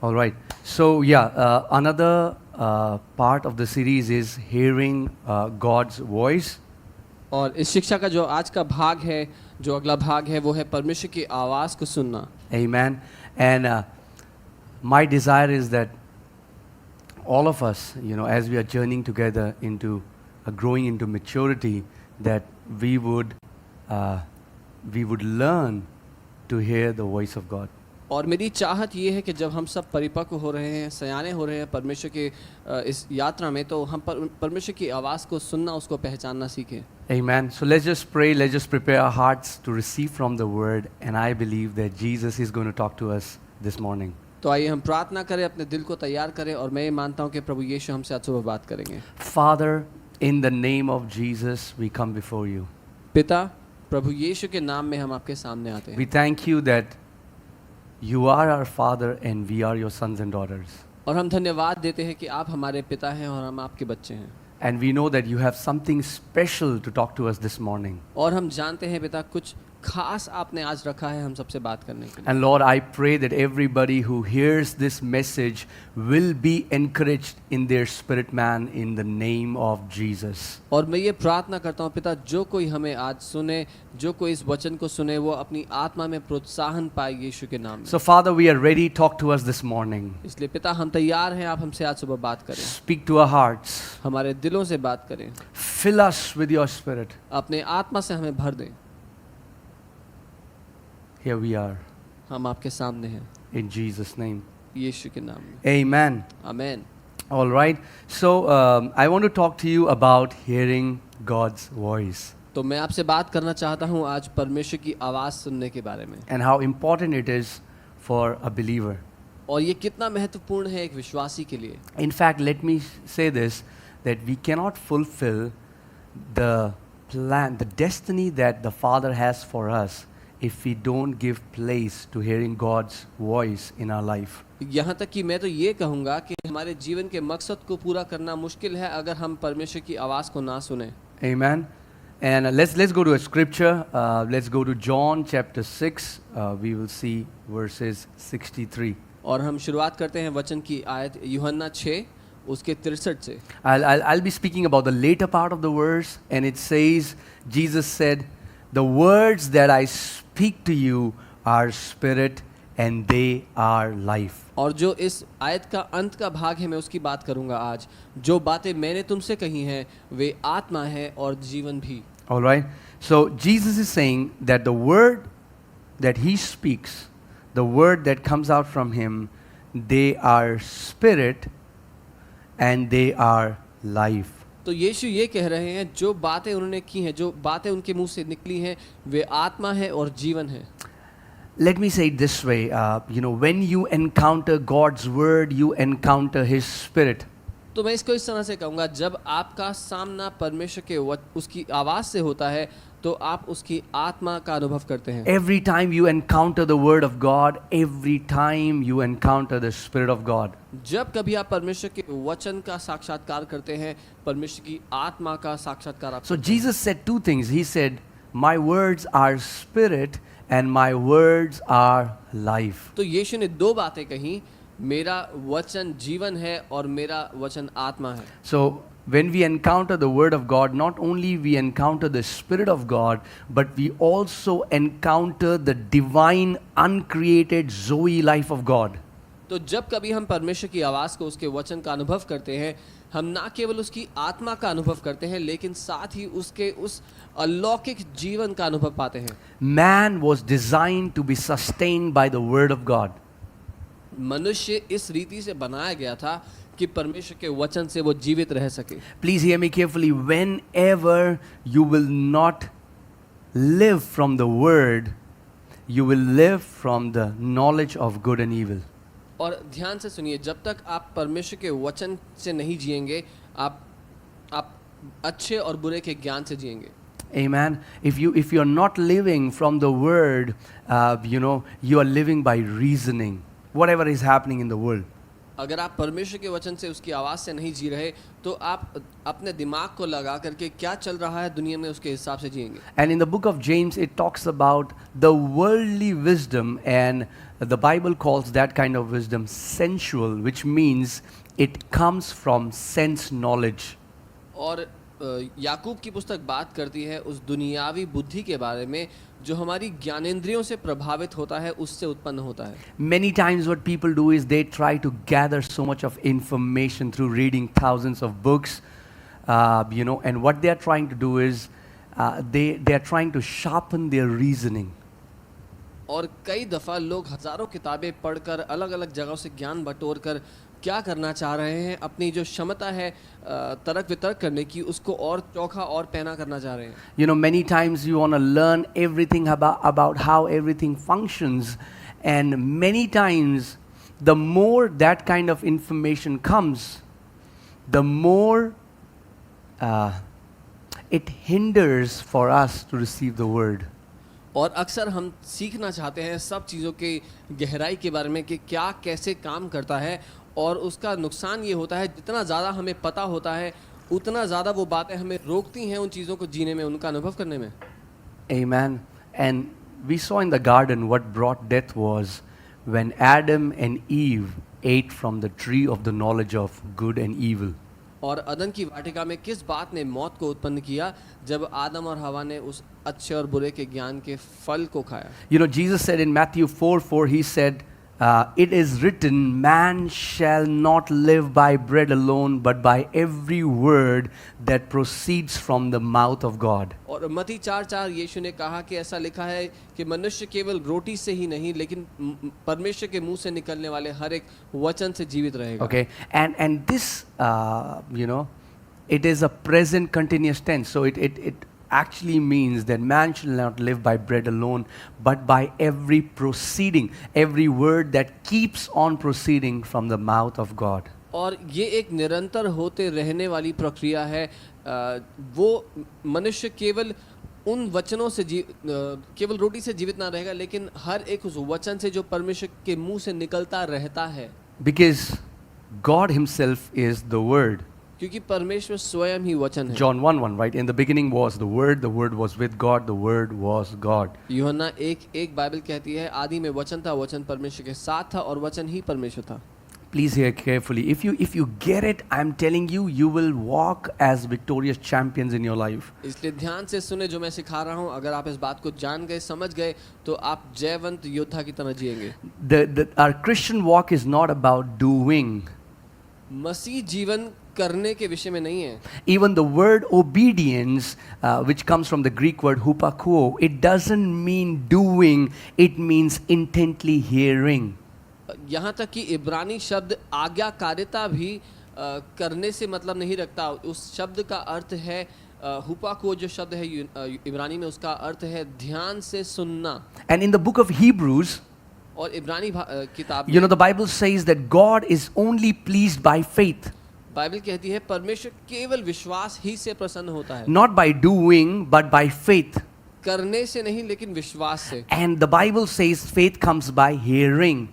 All right. So yeah, another part of the series is hearing God's voice. और इस शिक्षा का जो आज का भाग है, जो अगला भाग है, वो है परमेश्वर की आवाज़ को सुनना। Amen. And my desire is that all of us, as we are journeying together into growing into maturity, that we would learn to hear the voice of God. और मेरी चाहत ये है कि जब हम सब परिपक्व हो रहे हैं, सयाने हो रहे हैं परमेश्वर के इस यात्रा में, तो हम परमेश्वर की आवाज़ को सुनना, उसको पहचानना सीखें। Amen. So let's just pray, let's just prepare our hearts to receive from the word, and I believe that Jesus is going to talk to us this morning. तो आइए हम प्रार्थना करें, अपने दिल को तैयार करें, और मैं ये मानता हूँ कि प्रभु यीशु हमसे आज सुबह बात करेंगे। Father, in the name of Jesus, we come before you. पिता, प्रभु यीशु के नाम में हम आपके सामने आते हैं। We thank you that you are our Father and we are your sons and daughters. और हम धन्यवाद देते हैं कि आप हमारे पिता हैं और हम आपके बच्चे हैं। And we know that you have something special to talk to us this morning. और हम जानते हैं पिता, कुछ खास आपने आज रखा है हम सबसे बात करने के लिए। And Lord, I pray that everybody who hears this message will be encouraged in their spirit man in the name of Jesus. और मैं ये प्रार्थना करता हूँ पिता, जो कोई हमें आज सुने, जो कोई इस वचन को सुने, वो अपनी आत्मा में प्रोत्साहन पाए यीशु के नाम में। So Father, we are ready. Talk to us this morning. इसलिए पिता, हम तैयार हैं, आप हमसे आज सुबह बात करें, Speak to our hearts. हमारे दिलों से बात करें, Fill us with your spirit. अपने आत्मा से हमें भर दें। Here we are. हम आपके सामने हैं In Jesus' name. यीशु के नाम में, Amen. Amen. All right. So I want to talk to you about hearing God's voice तो मैं आपसे बात करना चाहता हूँ आज परमेश्वर की आवाज़ सुनने के बारे में, and how important it is for a believer. और ये कितना महत्वपूर्ण है एक विश्वासी के लिए। In fact, let me say this, that we cannot fulfill the plan, the destiny that the Father has for us if we don't give place to hearing God's voice in our life. यहाँ तक कि मैं तो ये कहूँगा कि हमारे जीवन के मकसद को पूरा करना मुश्किल है अगर हम परमेश्वर की आवाज़ को ना सुने। Amen. And let's go to a scripture. Let's go to John chapter 6. We will see verses 63. और हम शुरुआत करते हैं वचन की आयत यूहन्ना 6 उसके 63 से। I'll be speaking about the later part of the verse, and it says, Jesus said, "The words that I speak to you are spirit and they are life." और जो इस आयत का अंत का भाग है मैं उसकी बात करूंगा आज। जो बातें मैंने तुमसे कही हैं वे आत्मा है और जीवन भी। All right. So Jesus is saying that the word that he speaks, the word that comes out from him, they are spirit and they are life. तो यीशु ये कह रहे हैं जो बातें उन्होंने की हैं, जो बातें उनके मुंह से निकली हैं, वे आत्मा है और जीवन है। Let me say it this way, when you encounter God's word, you encounter his spirit. तो मैं इसको इस तरह से कहूँगा, जब आपका सामना परमेश्वर के उसकी आवाज़ से होता है तो आप उसकी आत्मा का अनुभव करते हैं। Every time you encounter the word of God, every time you encounter the spirit of God. जब कभी आप परमेश्वर के वचन का साक्षात्कार करते हैं, परमेश्वर की आत्मा का साक्षात्कार आप So करते हैं। Jesus said two things. He said, "My words are spirit and my words are life." तो यीशु ने दो बातें कही, मेरा वचन जीवन है और मेरा वचन आत्मा है। So when we encounter the word of God, not only we encounter the spirit of God, but we also encounter the divine uncreated Zoe life of God. तो जब कभी हम परमेश्वर की आवाज़ को, उसके वचन का अनुभव करते हैं, हम ना केवल उसकी आत्मा का अनुभव करते हैं लेकिन साथ ही उसके उस अलौकिक जीवन का अनुभव पाते हैं। Man was designed to be sustained by the word of God. मनुष्य इस रीति से बनाया गया था कि परमेश्वर के वचन से वो जीवित रह सके। Please hear me carefully. Whenever you will not live from the word, you will live from the knowledge of good and evil. और ध्यान से सुनिए, जब तक आप परमेश्वर के वचन से नहीं जिएंगे, आप अच्छे और बुरे के ज्ञान से जिएंगे। Amen. If you're not living from the word, you are living by reasoning. Whatever is happening in the world. अगर आप परमेश्वर के वचन से उसकी आवाज़ से नहीं जी रहे तो आप अपने दिमाग को लगा करके क्या चल रहा है दुनिया में उसके हिसाब से जिएंगे. And in the book of James, it talks about the worldly wisdom, and the Bible calls that kind of wisdom sensual, which means it comes from sense knowledge. और याकूब की पुस्तक बात करती है उस दुनियावी बुद्धि के बारे में जो हमारी ज्ञानेंद्रियों से प्रभावित होता है, उससे उत्पन्न होता है. Many times what people do is they try to gather so much of information through reading thousands of books, and what they are trying to do is they are trying to sharpen their reasoning. और कई दफ़ा लोग हज़ारों किताबें पढ़कर अलग अलग जगहों से ज्ञान बटोर कर क्या करना चाह रहे हैं, अपनी जो क्षमता है तर्क वितर्क करने की उसको और चोखा और पैना करना चाह रहे हैं. You know, many times you want to learn everything about how everything functions, and many times the more that kind of information comes, the more it hinders for us to receive the word. और अक्सर हम सीखना चाहते हैं सब चीज़ों के गहराई के बारे में कि क्या कैसे काम करता है, और उसका नुकसान ये होता है जितना ज़्यादा हमें पता होता है उतना ज़्यादा वो बातें हमें रोकती हैं उन चीज़ों को जीने में, उनका अनुभव करने में. Amen. And we saw in the garden what brought death was when Adam and Eve ate from the tree of the knowledge of good and evil. और अदन की वाटिका में किस बात ने मौत को उत्पन्न किया, जब आदम और हवा ने उस अच्छे और बुरे के ज्ञान के फल को खाया. You know, Jesus said in Matthew 4:4, he said, it is written, man shall not live by bread alone, but by every word that proceeds from the mouth of God. और मत्ती 4:4 यीशु ने कहा कि ऐसा लिखा है कि मनुष्य केवल रोटी से ही नहीं लेकिन परमेश्वर के मुंह से निकलने वाले हर एक वचन से जीवित रहेगा. Okay, and this, it is a present continuous tense, so it actually means that man shall not live by bread alone, but by every proceeding, every word that keeps on proceeding from the mouth of God. और ये एक निरंतर होते रहने वाली प्रक्रिया है. वो मनुष्य केवल उन वचनों से केवल रोटी से जीवित ना रहेगा, लेकिन हर एक उस वचन से जो परमेश्वर के मुंह से निकलता रहता है. Because God himself is the word. क्योंकि परमेश्वर स्वयं ही वचन है. John 1:1, right? In the beginning was the word was with God, the word was God. यूहन्ना 1:1 बाइबल कहती है आदि में वचन था, वचन परमेश्वर के साथ था और वचन ही परमेश्वर था. Please hear carefully. If you get it, I'm telling you, you will walk as victorious champions in your life. इसलिए ध्यान से सुने जो मैं सिखा रहा हूँ. अगर आप इस बात को जान गए, समझ गए, तो आप जयवंत योद्धा की तरह जिएंगे. Our Christian walk is not about doing. मसीह जीवन करने के विषय में नहीं है. Even the word obedience, which comes from the Greek word hupakuo, it doesn't mean doing, it means intently hearing. यहाँ तक कि इब्रानी शब्द आज्ञाकारिता भी करने से मतलब नहीं रखता. उस शब्द का अर्थ है हुपाको, जो शब्द है इब्रानी में, उसका अर्थ है ध्यान से सुनना. And in the book of Hebrews, और इब्रानी किताब you know, the Bible says that God is only pleased by faith. Bible कहती है परमेश्वर केवल विश्वास ही से प्रसन्न होता है. Not by doing, but by faith. करने से नहीं लेकिन विश्वास से. And the Bible says faith comes by hearing.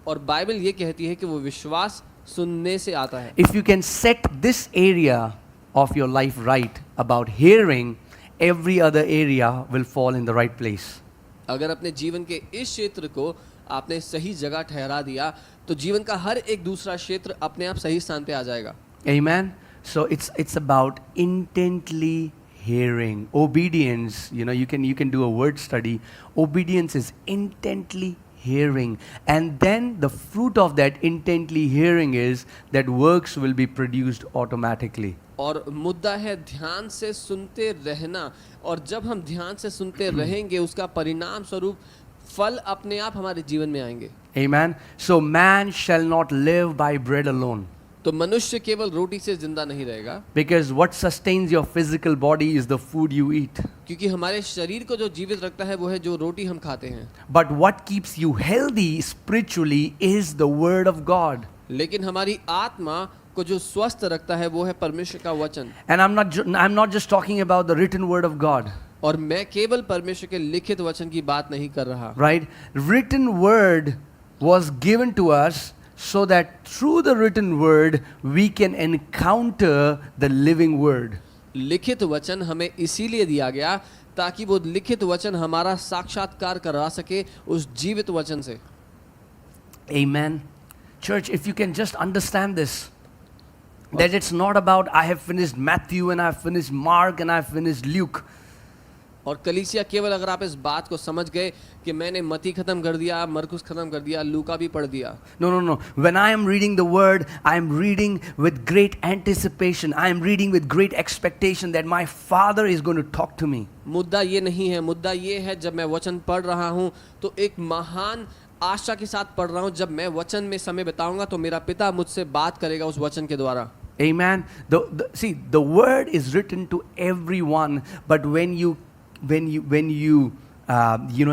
और बाइबल ये कहती है कि वो विश्वास सुनने से आता है. If you can set this area of your life right about hearing, every other area will fall in the right place. अगर अपने जीवन के इस क्षेत्र को आपने सही जगह ठहरा दिया तो जीवन का हर एक दूसरा क्षेत्र अपने आप सही स्थान पे आ जाएगा. Amen. So it's about intently hearing. Obedience, you know, you can do a word study. Obedience is intently hearing, and then the fruit of that intently hearing is that works will be produced automatically. और मुद्दा है ध्यान से सुनते रहना, और जब हम ध्यान से सुनते रहेंगे उसका परिणाम स्वरूप फल अपने आप हमारे जीवन में आएंगे. Amen. So man shall not live by bread alone. तो मनुष्य केवल रोटी से जिंदा नहीं रहेगा. Because what sustains your physical body is the food you eat. क्योंकि हमारे शरीर को जो जीवित रखता है वो है जो रोटी हम खाते हैं. But what keeps you healthy spiritually is the word of God. लेकिन हमारी आत्मा को जो स्वस्थ रखता है वो है परमेश्वर का वचन. And I'm not just talking about the written word of God. और मैं केवल परमेश्वर के लिखित वचन की बात नहीं कर रहा. Right? Written word was given to us so that through the written word we can encounter the living word. लिखित वचन हमें इसीलिए दिया गया ताकि वो लिखित वचन हमारा साक्षात्कार करवा सके उस जीवित वचन से. Amen. Church, if you can just understand this, that it's not about I have finished Matthew and I have finished Mark and I have finished Luke. और कलीसिया केवल अगर आप इस बात को समझ गए कि मैंने मती खत्म कर दिया, मरकुस खत्म कर दिया, लूका भी पढ़ दिया. No, no, no. When I am reading the word, I am reading with great anticipation. I am reading with great expectation that my Father is going to talk to me. मुद्दा ये नहीं है, मुद्दा ये है जब मैं वचन पढ़ रहा हूँ तो एक महान आशा के साथ पढ़ रहा हूँ. जब मैं वचन में समय बिताऊंगा तो मेरा पिता मुझसे बात करेगा उस वचन के द्वारा. Amen. See, the word is written to everyone, but when you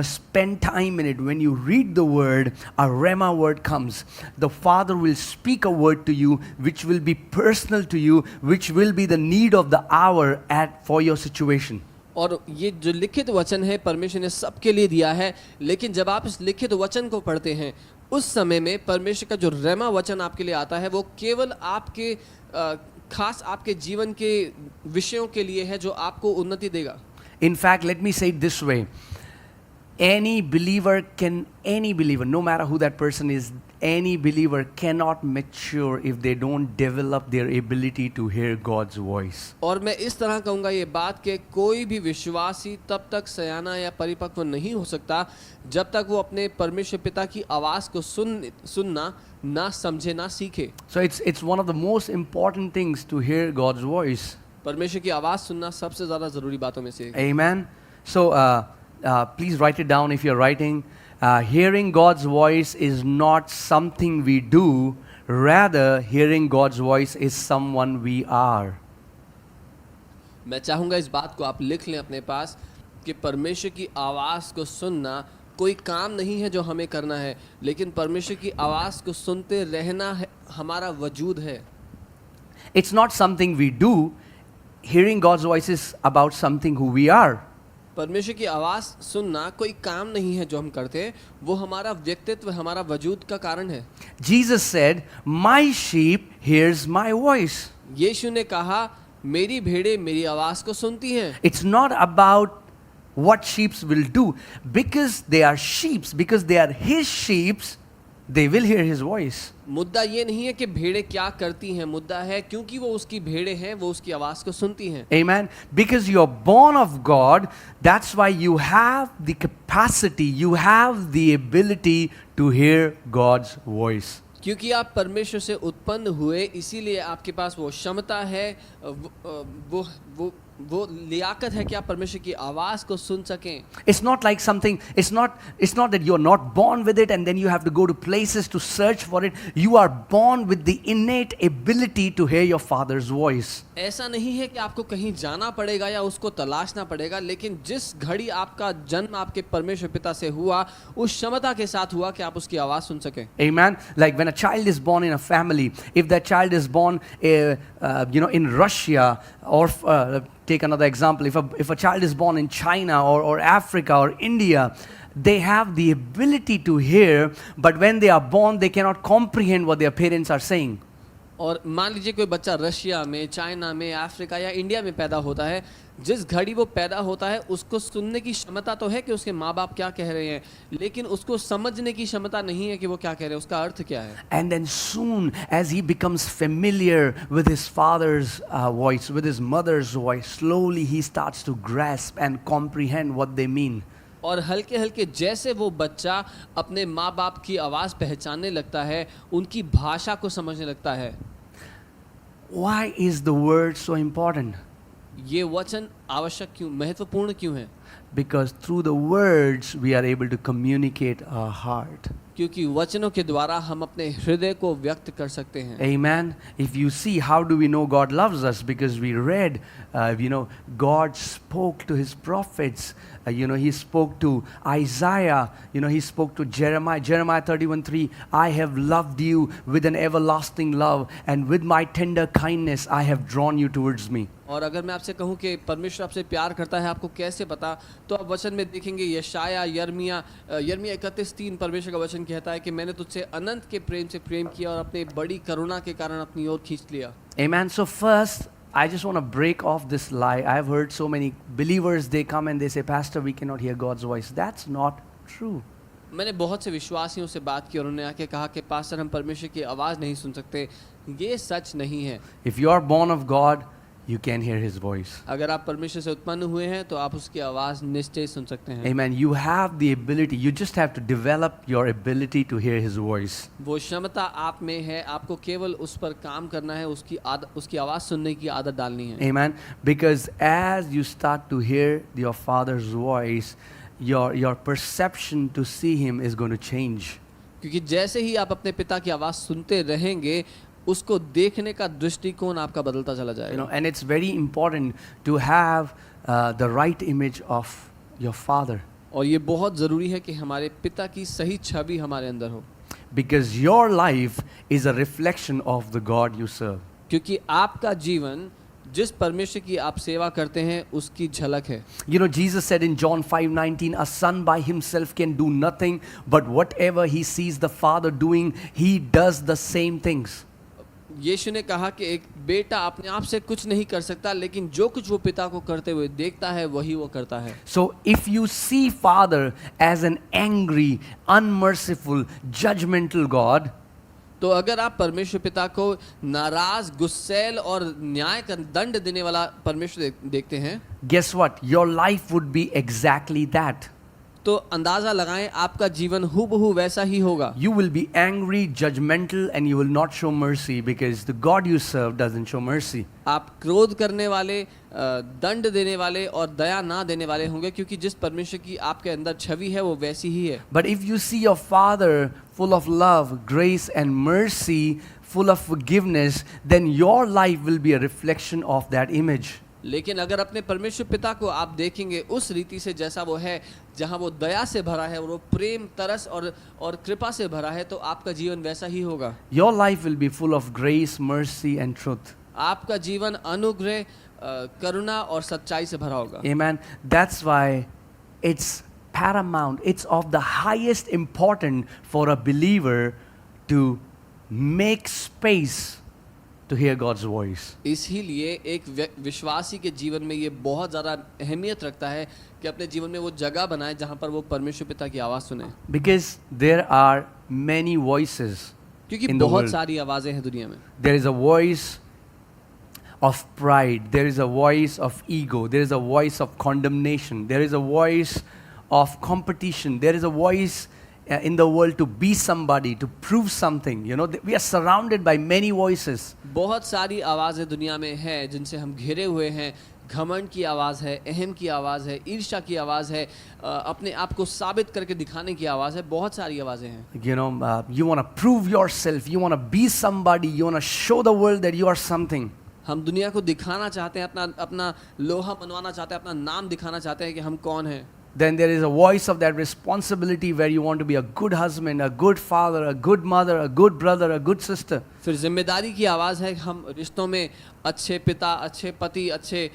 spend time in it, when you read the word, a rhema word comes. The Father will speak a word to you, which will be personal to you, which will be the need of the hour for your situation. और ये जो लिखित वचन है परमेश्वर ने सबके लिए दिया है, लेकिन जब आप इस लिखित वचन को पढ़ते हैं उस समय में परमेश्वर का जो रेमा वचन आपके लिए आता है वो केवल आपके खास आपके जीवन के विषयों के लिए है जो आपको उन्नति देगा. In fact, let me say it this way. Any believer, no matter who that person is, any believer cannot mature if they don't develop their ability to hear God's voice. और मैं इस तरह कहूँगा ये बात कि कोई भी विश्वासी तब तक सयाना या परिपक्व नहीं हो सकता जब तक वो अपने परमेश्वर पिता की आवाज़ को सुनना ना समझे ना सीखे. So it's one of the most important things to hear God's voice. परमेश्वर की आवाज़ सुनना सबसे ज़्यादा ज़रूरी बातों में से एक. Amen. So please write it down if you're writing. Hearing God's voice is not something we do. Rather, hearing God's voice is someone we are. मैं चाहूँगा इस बात को आप लिख लें अपने पास कि परमेश्वर की आवाज़ को सुनना कोई काम नहीं है जो हमें करना है, लेकिन परमेश्वर की आवाज़ को सुनते रहना है हमारा वजूद है. It's not something we do. Hearing God's voice is about something who we are. परमेश्वर की आवाज़ सुनना कोई काम नहीं है जो हम करते हैं, वो हमारा व्यक्तित्व हमारा वजूद का कारण है. Jesus said, "My sheep hears my voice." यीशु ने कहा मेरी भेड़ें मेरी आवाज़ को सुनती हैं. It's not about what sheep will do, because they are sheep, because they are his sheep, they will hear his voice. मुद्दा ये नहीं है कि भेड़ें क्या करती हैं, मुद्दा है क्योंकि वो उसकी भेड़ें हैं वो उसकी आवाज़ को सुनती हैं. Amen. Because you are born of God, that's why you have the capacity, you have the ability to hear God's voice. क्योंकि आप परमेश्वर से उत्पन्न हुए इसीलिए आपके पास वो क्षमता है, वो लियाकत है कि आप परमेश्वर की आवाज़ को सुन सकें. It's not like something, it's not that you're not born with it and then you have to go to places to search for it. You are born with the innate ability to hear your Father's voice. ऐसा नहीं है कि आपको कहीं जाना पड़ेगा या उसको तलाशना पड़ेगा, लेकिन जिस घड़ी आपका जन्म आपके परमेश्वर पिता से हुआ उस क्षमता के साथ हुआ कि आप उसकी आवाज़ सुन सकें. Amen. Like when a child is born in a family, if that child is born in Russia, or take another example, if a child is born in China or Africa or India, they have the ability to hear, but when they are born they cannot comprehend what their parents are saying. और मान लीजिए कोई बच्चा Russia में, China में, Africa या India में पैदा होता है, जिस घड़ी वो पैदा होता है उसको सुनने की क्षमता तो है कि उसके माँ बाप क्या कह रहे हैं, लेकिन उसको समझने की क्षमता नहीं है कि वो क्या कह रहे हैं, उसका अर्थ क्या है. And then soon as he becomes familiar with his father's voice, with his mother's voice, slowly he starts to grasp and comprehend what they mean. और हल्के हल्के जैसे वो बच्चा अपने माँ बाप की आवाज़ पहचानने लगता है, उनकी भाषा को समझने लगता है. Why is the word so important? ये वचन आवश्यक क्यों, महत्वपूर्ण क्यों है? Because through the words we are able to communicate our heart. क्योंकि वचनों के द्वारा हम अपने हृदय को व्यक्त कर सकते हैं. Amen. If you see, how do we know God loves us? Because we read, God spoke to his prophets He spoke to Isaiah, he spoke to Jeremiah 31:3, I have loved you with an everlasting love, and with my tender kindness I have drawn you towards me. और अगर मैं आपसे कहूं कि परमेश्वर आपसे प्यार करता है, आपको कैसे पता, तो आप वचन में देखेंगे यशाया, यिर्मयाह 31:3 परमेश्वर का वचन कहता है कि मैंने तुझसे अनंत के प्रेम से प्रेम किया और अपनी बड़ी करुणा के कारण अपनी ओर खींच लिया. Amen. So first, I just want to break off this lie. I've heard so many believers, they come and they say, Pastor, we cannot hear God's voice. That's not true. मैंने बहुत से विश्वासियों से बात की और उन्होंने आके कहा कि पास्टर हम परमेश्वर की आवाज़ नहीं सुन सकते. ये सच नहीं है. If you are born of God, you can hear His voice. अगर आप परमेश्वर से उत्पन्न हुए हैं तो आप उसकी आवाज़ निश्चय सुन सकते हैं. Amen. You have the ability. You just have to develop your ability to hear His voice. वो क्षमता आप में है, आपको केवल उस पर काम करना है, उसकी आवाज़ सुनने की आदत डालनी है. Amen. Because as you start to hear your Father's voice, your perception to see Him is going to change. क्योंकि जैसे ही आप अपने पिता की आवाज़ सुनते रहेंगे, उसको देखने का दृष्टिकोण आपका बदलता चला जाएगा. And it's very important to have the right image of your Father. और ये बहुत ज़रूरी है कि हमारे पिता की सही छवि हमारे अंदर हो. Because your life is a reflection of the God you serve. क्योंकि आपका जीवन जिस परमेश्वर की आप सेवा करते हैं उसकी झलक है. Jesus said in John 5:19, a son by himself can do nothing, but whatever he sees the Father doing, he does the same things. यीशु ने कहा कि एक बेटा अपने आप से कुछ नहीं कर सकता, लेकिन जो कुछ वो पिता को करते हुए देखता है वही वो करता है. So if you see Father as an angry, unmerciful, judgmental God, तो अगर आप परमेश्वर पिता को नाराज, गुस्सैल और न्याय का दंड देने वाला परमेश्वर देखते हैं, guess what? Your life would be exactly that. तो अंदाजा लगाएं आपका जीवन हूबहू वैसा ही होगा. You will be angry, judgmental, and you will not show mercy because the God you serve doesn't show mercy. आप क्रोध करने वाले, दंड देने वाले और दया ना देने वाले होंगे, क्योंकि जिस परमेश्वर की आपके अंदर छवि है वो वैसी ही है. But if you see your Father full of love, grace, and mercy, full of forgiveness, then your life will be a reflection of that image. लेकिन अगर अपने परमेश्वर पिता को आप देखेंगे उस रीति से जैसा वो है, जहाँ वो दया से भरा है और वो प्रेम, तरस और कृपा से भरा है, तो आपका जीवन वैसा ही होगा. Your life will be full of grace, mercy, and truth. आपका जीवन अनुग्रह, करुणा और सच्चाई से भरा होगा. Amen. That's why it's paramount. It's of the highest importance for a believer to make space to hear God's voice. इसीलिए एक विश्वासी के जीवन में ये बहुत ज़्यादा अहमियत रखता है कि अपने जीवन में वो जगह बनाए जहाँ पर वो परमेश्वर पिता की आवाज़ सुने. Because there are many voices क्योंकि in the बहुत world. सारी आवाज़ें हैं दुनिया में. There is a voice of pride. There is a voice of ego. There is a voice of condemnation. There is a voice of competition. There is a voice in the world to be somebody, to prove something. We are surrounded by many voices. बहुत सारी आवाज़ें दुनिया में हैं जिनसे हम घिरे हुए हैं. घमंड की आवाज़ है, अहम की आवाज़ है, ईर्ष्या की आवाज़ है, अपने आप को साबित करके दिखाने की आवाज़ है. बहुत सारी आवाज़ें हैं. You want to prove yourself. You want to be somebody. You want to show the world that you are something. हम दुनिया को दिखाना चाहते हैं, अपना लोहा मनवाना चाहते हैं, अपना नाम दिखाना चाहते हैं कि हम कौन हैं. Then there is a voice of that responsibility where you want to be a good husband, a good father, a good mother, a good brother, a good sister. फिर जिम्मेदारी की आवाज़ है, हम रिश्तों में अच्छे पिता, अच्छे पति, अच्छे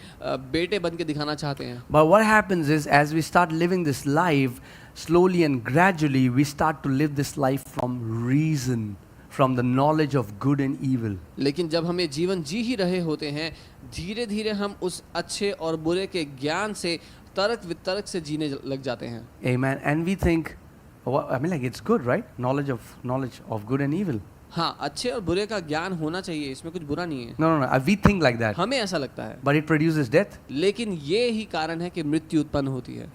बेटे बन के दिखाना चाहते हैं. But what happens is, as we start living this life, slowly and gradually we start to live this life from reason, from the knowledge of good and evil. लेकिन जब हम ये जीवन जी ही रहे होते हैं, धीरे धीरे हम उस अच्छे और बुरे के ज्ञान से तर्क वितर्क से जीने लग जाते हैं. Amen. And we think, it's good, right? Knowledge of good and evil. हाँ, अच्छे और बुरे का ज्ञान होना चाहिए, इसमें कुछ बुरा नहीं है. No. We think like that. हमें ऐसा लगता है. But it produces death. लेकिन ये ही कारण है कि मृत्यु उत्पन्न होती है.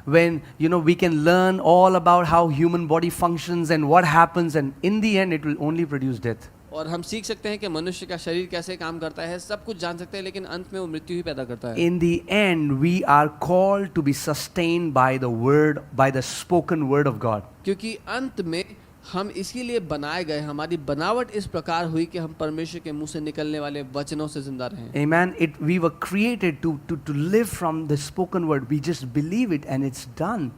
When we can learn all about how human body functions and what happens, and in the end it will only produce death. और हम सीख सकते हैं कि मनुष्य का शरीर कैसे काम करता है, सब कुछ जान सकते हैं, लेकिन अंत में वो मृत्यु ही पैदा करता है. In the end, we are called to be sustained by the word, by the spoken word of God. क्योंकि अंत में हम इसीलिए बनाए गए, हमारी बनावट इस प्रकार हुई कि हम परमेश्वर के मुंह से निकलने वाले वचनों से जिंदा रहें। Amen. We were created to live from the spoken word. We just believe it and it's done.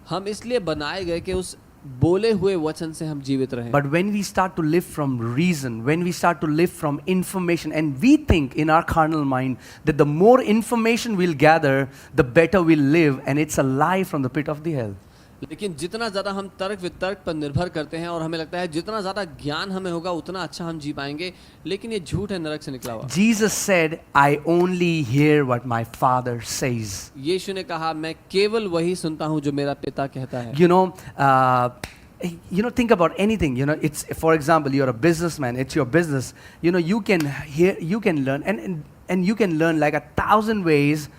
हम इसलिए बनाए गए कि उस बोले हुए वचन से हम जीवित रहें। But when we start to live from reason, when we start to live from information, and we think in our carnal mind that the more information we'll gather, the better we'll live, and it's a lie from the pit of the hell. लेकिन जितना ज़्यादा हम तर्क वितर्क पर निर्भर करते हैं और हमें लगता है जितना ज़्यादा ज्ञान हमें होगा उतना अच्छा हम जी पाएंगे, लेकिन ये झूठ है नरक से निकला हुआ। Jesus said, I only hear what my Father says. यीशु ने कहा, मैं केवल वही सुनता हूँ जो मेरा पिता कहता है। Think about anything. It's, for example, you're a businessman. It's your business. You can hear, you can learn, and you can learn like 1,000 ways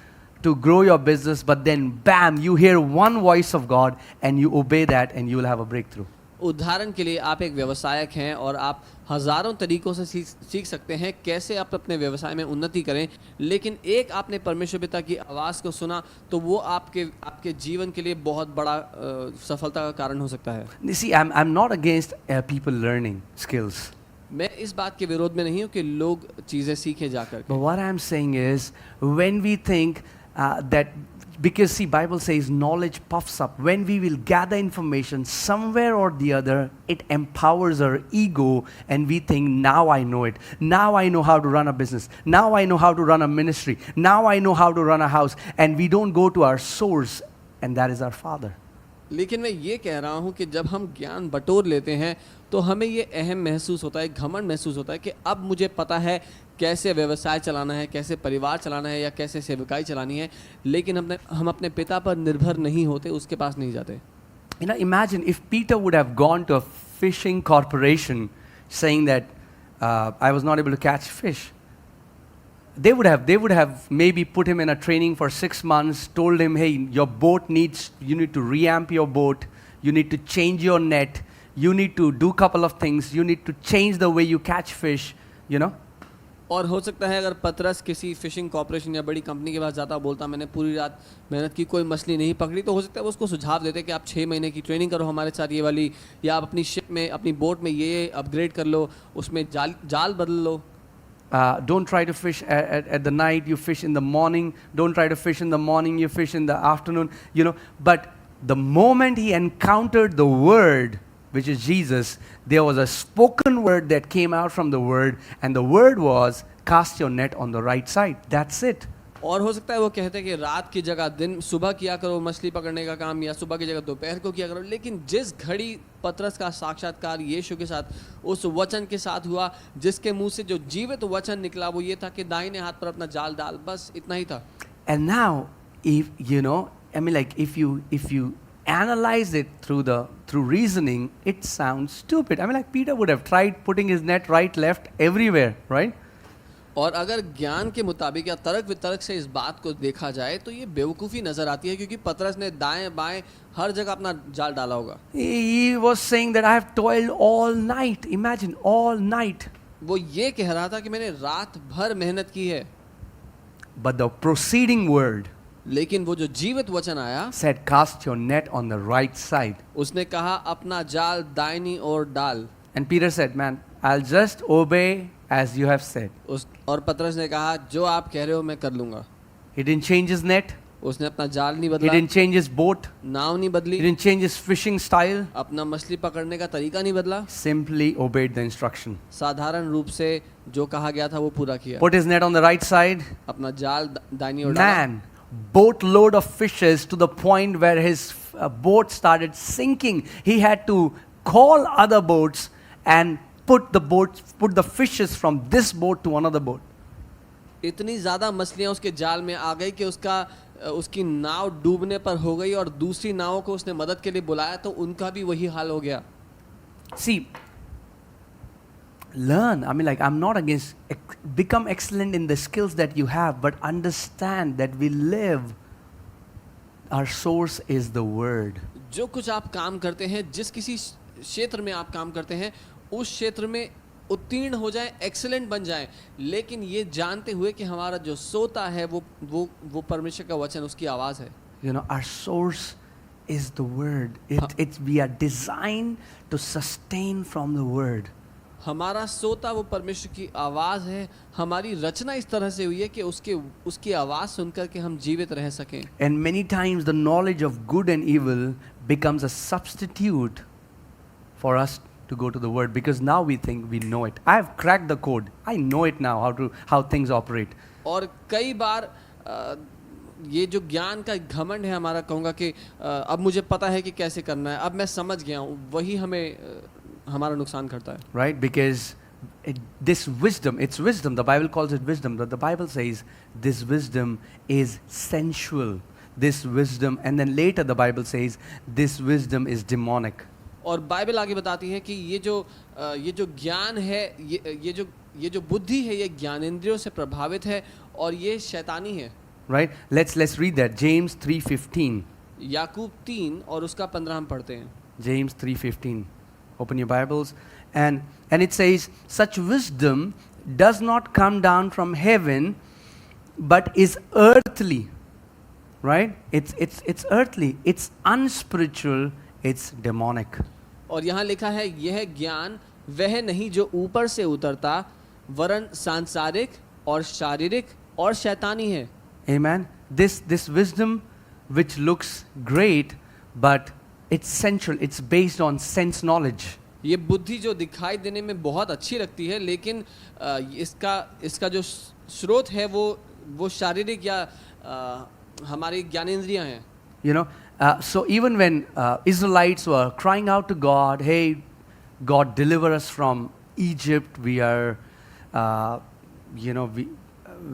to grow your business. But then, bam, you hear one voice of God, and you obey that, and you will have a breakthrough. उदाहरण के लिए आप एक व्यवसायक हैं और आप हजारों तरीकों से सीख सकते हैं कैसे आप अपने व्यवसाय में उन्नति करें, लेकिन एक आपने परमेश्वर पिता की आवाज़ को सुना तो वो आपके जीवन के लिए बहुत बड़ा सफलता का कारण हो सकता है। You see, I'm not against people learning skills. मैं इस बात के विरोध में नहीं हूँ कि लोग चीज़ें सीखें जाकर। But what I'm saying is, when we think that, because see, Bible says knowledge puffs up. When we will gather information somewhere or the other, it empowers our ego, and we think, now I know it. Now I know how to run a business. Now I know how to run a ministry. Now I know how to run a house. And we don't go to our source, and that is our Father. लेकिन मैं ये कह रहा हूँ कि जब हम ज्ञान बटोर लेते हैं तो हमें ये अहम महसूस होता है, घमंड महसूस होता है कि अब मुझे पता है कैसे व्यवसाय चलाना है, कैसे परिवार चलाना है या कैसे सेवकाई चलानी है, लेकिन हम अपने पिता पर निर्भर नहीं होते, उसके पास नहीं जाते। Imagine if Peter would have gone to a fishing corporation saying that I was not able to catch fish. They would have maybe put him in a training for 6 months, told him, hey, you need to reamp your boat, you need to change your net, you need to do a couple of things, you need to change the way you catch fish, और हो सकता है अगर पतरस किसी fishing corporation या बड़ी company के पास जाता, बोलता मैंने पूरी रात मेहनत की, कोई मछली नहीं पकड़ी, तो हो सकता है वो उसको सुझाव देते कि आप 6 महीने की ट्रेनिंग करो हमारे साथ ये वाली, या आप अपनी शिप में, अपनी बोट में ये अपग्रेड कर लो, उसमें जाल बदल लो। Don't try to fish at the night, you fish in the morning. Don't try to fish in the morning, you fish in the afternoon, But the moment he encountered the word, which is Jesus, there was a spoken word that came out from the word, and the word was, cast your net on the right side. That's it. और हो सकता है वो कहते हैं कि रात की जगह दिन, सुबह किया करो मछली पकड़ने का काम, या सुबह की जगह दोपहर को किया करो, लेकिन जिस घड़ी पतरस का साक्षात्कार यीशु के साथ उस वचन के साथ हुआ, जिसके मुंह से जो जीवित वचन निकला वो ये था कि दाहिने हाथ पर अपना जाल डाल, बस इतना ही था। And now, if you analyze it through reasoning, it sounds stupid. Peter would have tried putting his net right, left, everywhere, right? और अगर ज्ञान के मुताबिक या तर्क वितर्क से इस बात को देखा जाए तो ये बेवकूफ़ी नजर आती है, क्योंकि पतरस ने दाएं बाएं हर जगह अपना जाल डाला होगा। He was saying that I have toiled all night. Imagine, all night. वो ये कह रहा था कि मैंने रात भर मेहनत की है। But the preceding word, लेकिन वो जो जीवित वचन आया, said, cast your net on the right side. उसने कहा अपना जाल दाहिनी ओर डाल। And Peter said, man, I'll just obey as you have said. और पतरस ने कहा जो आप कह रहे हो मैं कर लूंगा। He didn't change his net. उसने अपना जाल नहीं He बदला, didn't change his boat. नाव नहीं He बदली, didn't change his fishing style. अपना मछली पकड़ने का तरीका नहीं बदला, Simply obeyed the instruction. साधारण रूप से जो कहा गया था वो पूरा किया। Put his net on the right side. अपना जाल दाहिनी ओर डाला। Man, boatload of fishes to the point where his boat started sinking. He had to call other boats and put the fishes from this boat to another boat. इतनी ज्यादा मछलियां उसके जाल में आ गई कि उसकी नाव डूबने पर हो गई, और दूसरी नावों को उसने मदद के लिए बुलाया तो उनका भी वही हाल हो गया। See, learn. I'm not against, become excellent in the skills that you have, but understand that we live, our source is the word. जो कुछ आप काम करते हैं, जिस किसी क्षेत्र में आप काम करते हैं, उस क्षेत्र में उत्तीर्ण हो जाएं, एक्सीलेंट बन जाएं, लेकिन ये जानते हुए कि हमारा जो सोता है वो परमेश्वर का वचन, उसकी आवाज़ है। Our source is the word. We are designed to sustain from the word. हमारा सोता वो परमेश्वर की आवाज़ है. हमारी रचना इस तरह से हुई है कि उसकी आवाज़ सुनकर के हम जीवित रह सकें. And many times the knowledge of good and evil becomes a substitute for us to go to the word, because now we think we know it. I have cracked the code. I know it now how things operate. और कई बार ये जो ज्ञान का घमंड है हमारा, कहूँगा कि अब मुझे पता है कि कैसे करना है, अब मैं समझ गया हूँ, वही हमें हमारा नुकसान करता है. Right? Because this wisdom, it's wisdom. The Bible calls it wisdom. But the Bible says this wisdom is sensual. This wisdom, and then later the Bible says this wisdom is demonic. और Bible आगे बताती है कि ये जो ज्ञान है, ये जो बुद्धि है, ये ज्ञानेंद्रियों से प्रभावित है और ये शैतानी है. Right? Let's read that. James 3:15. याकूब 3 और उसका 15 हम पढ़ते हैं. James 3:15. Open your Bibles, and it says, such wisdom does not come down from heaven, but is earthly. Right? It's earthly. It's unspiritual. It's demonic. और यहाँ लिखा है, यह ज्ञान वह नहीं जो ऊपर से उतरता, वरन सांसारिक और शारीरिक और शैतानी है. Amen. This wisdom which looks great, but it's sensual. It's based on sense knowledge. ये बुद्धि जो दिखाई देने में बहुत अच्छी लगती है, लेकिन इसका जो स्रोत है वो शारीरिक या हमारी ज्ञानेंद्रियां हैं. You know, so even when Israelites were crying out to God, hey, God, deliver us from Egypt. We are,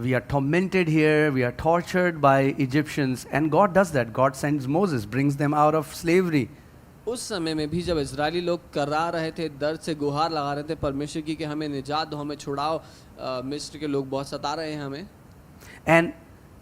we are tormented here. We are tortured by Egyptians. And God does that. God sends Moses, brings them out of slavery. उस समय में भी जब Israeli लोग करा रहे थे, दर्द से गुहार लगा रहे थे परमेश्वर की कि हमें निजात दो, हमें छुड़ाओ, मिस्र के लोग बहुत सता रहे हैं हमें.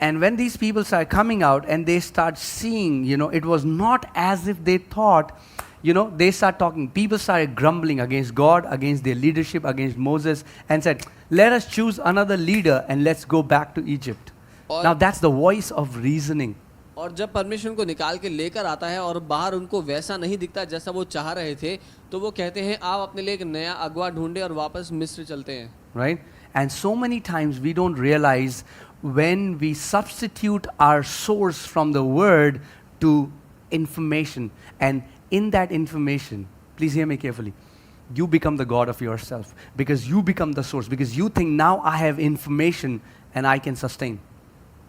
And when these people start coming out and they start seeing, it was not as if they thought, they start talking. People started grumbling against God, against their leadership, against Moses, and said, let us choose another leader and let's go back to Egypt. Now that's the voice of reasoning. और जब परमेश्वर उनको निकाल के लेकर आता है और बाहर उनको वैसा नहीं दिखता जैसा वो चाह रहे थे, तो वो कहते हैं आप अपने लिए एक नया अगवा ढूंढे और वापस मिस्र चलते हैं. Right? And so many times we don't realize when we substitute our source from the word to information, and in that information, please hear me carefully, you become the God of yourself, because you become the source, because you think now I have information and I can sustain.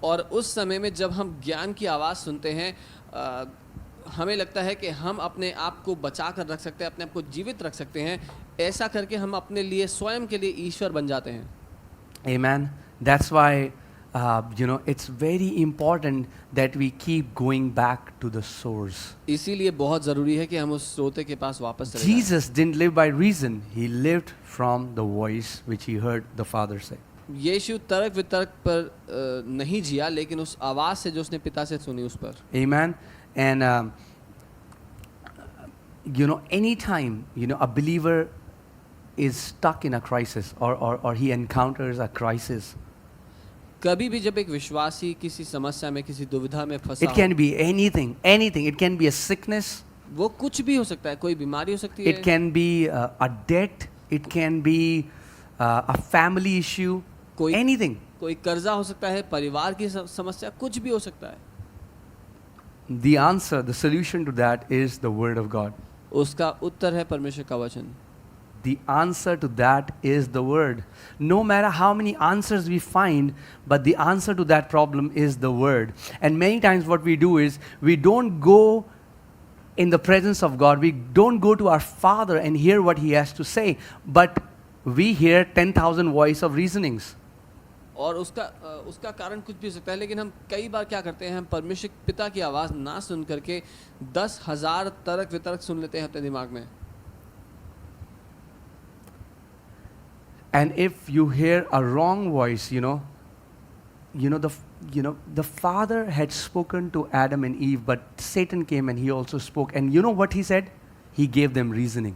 और उस समय में जब हम ज्ञान की आवाज़ सुनते हैं, हमें लगता है कि हम अपने आप को बचा कर रख सकते हैं, अपने आप को जीवित रख सकते हैं. ऐसा करके हम अपने लिए, स्वयं के लिए ईश्वर बन जाते हैं. Amen. That's why it's very important that we keep going back to the source. इसीलिए बहुत ज़रूरी है कि हम उस स्रोते के पास वापस चले जाएं. Jesus didn't live by reason. He lived from the voice which he heard the Father say. यीशु तर्क वितर्क पर नहीं जिया, लेकिन उस आवाज़ से जो उसने पिता से सुनी उस पर. Amen. And anytime a believer is stuck in a crisis, or he encounters a crisis, कभी भी जब एक विश्वासी किसी समस्या में, किसी दुविधा में फंसा, it can be anything. It can be a sickness. वो कुछ भी हो सकता है, कोई बीमारी हो सकती है. It can be a debt. It can be a family issue. Anything. कोई कर्जा हो सकता है, परिवार की समस्या, कुछ भी हो सकता है. The answer, the solution to that is the Word of God. उसका उत्तर है परमेश्वर का वचन. The answer to that is the Word. No matter how many answers we find, but the answer to that problem is the Word. And many times what we do is, we don't go in the presence of God. We don't go to our Father and hear what He has to say, but we hear 10,000 voice of reasonings. और उसका कारण कुछ भी हो सकता है, लेकिन हम कई बार क्या करते हैं, हम परमेश्वर पिता की आवाज़ ना सुन करके 10,000 तर्क वितर्क सुन लेते हैं अपने दिमाग में. And if you hear a wrong voice, the Father had spoken to Adam and Eve, but Satan came and he also spoke. And you know what he said? He gave them reasoning.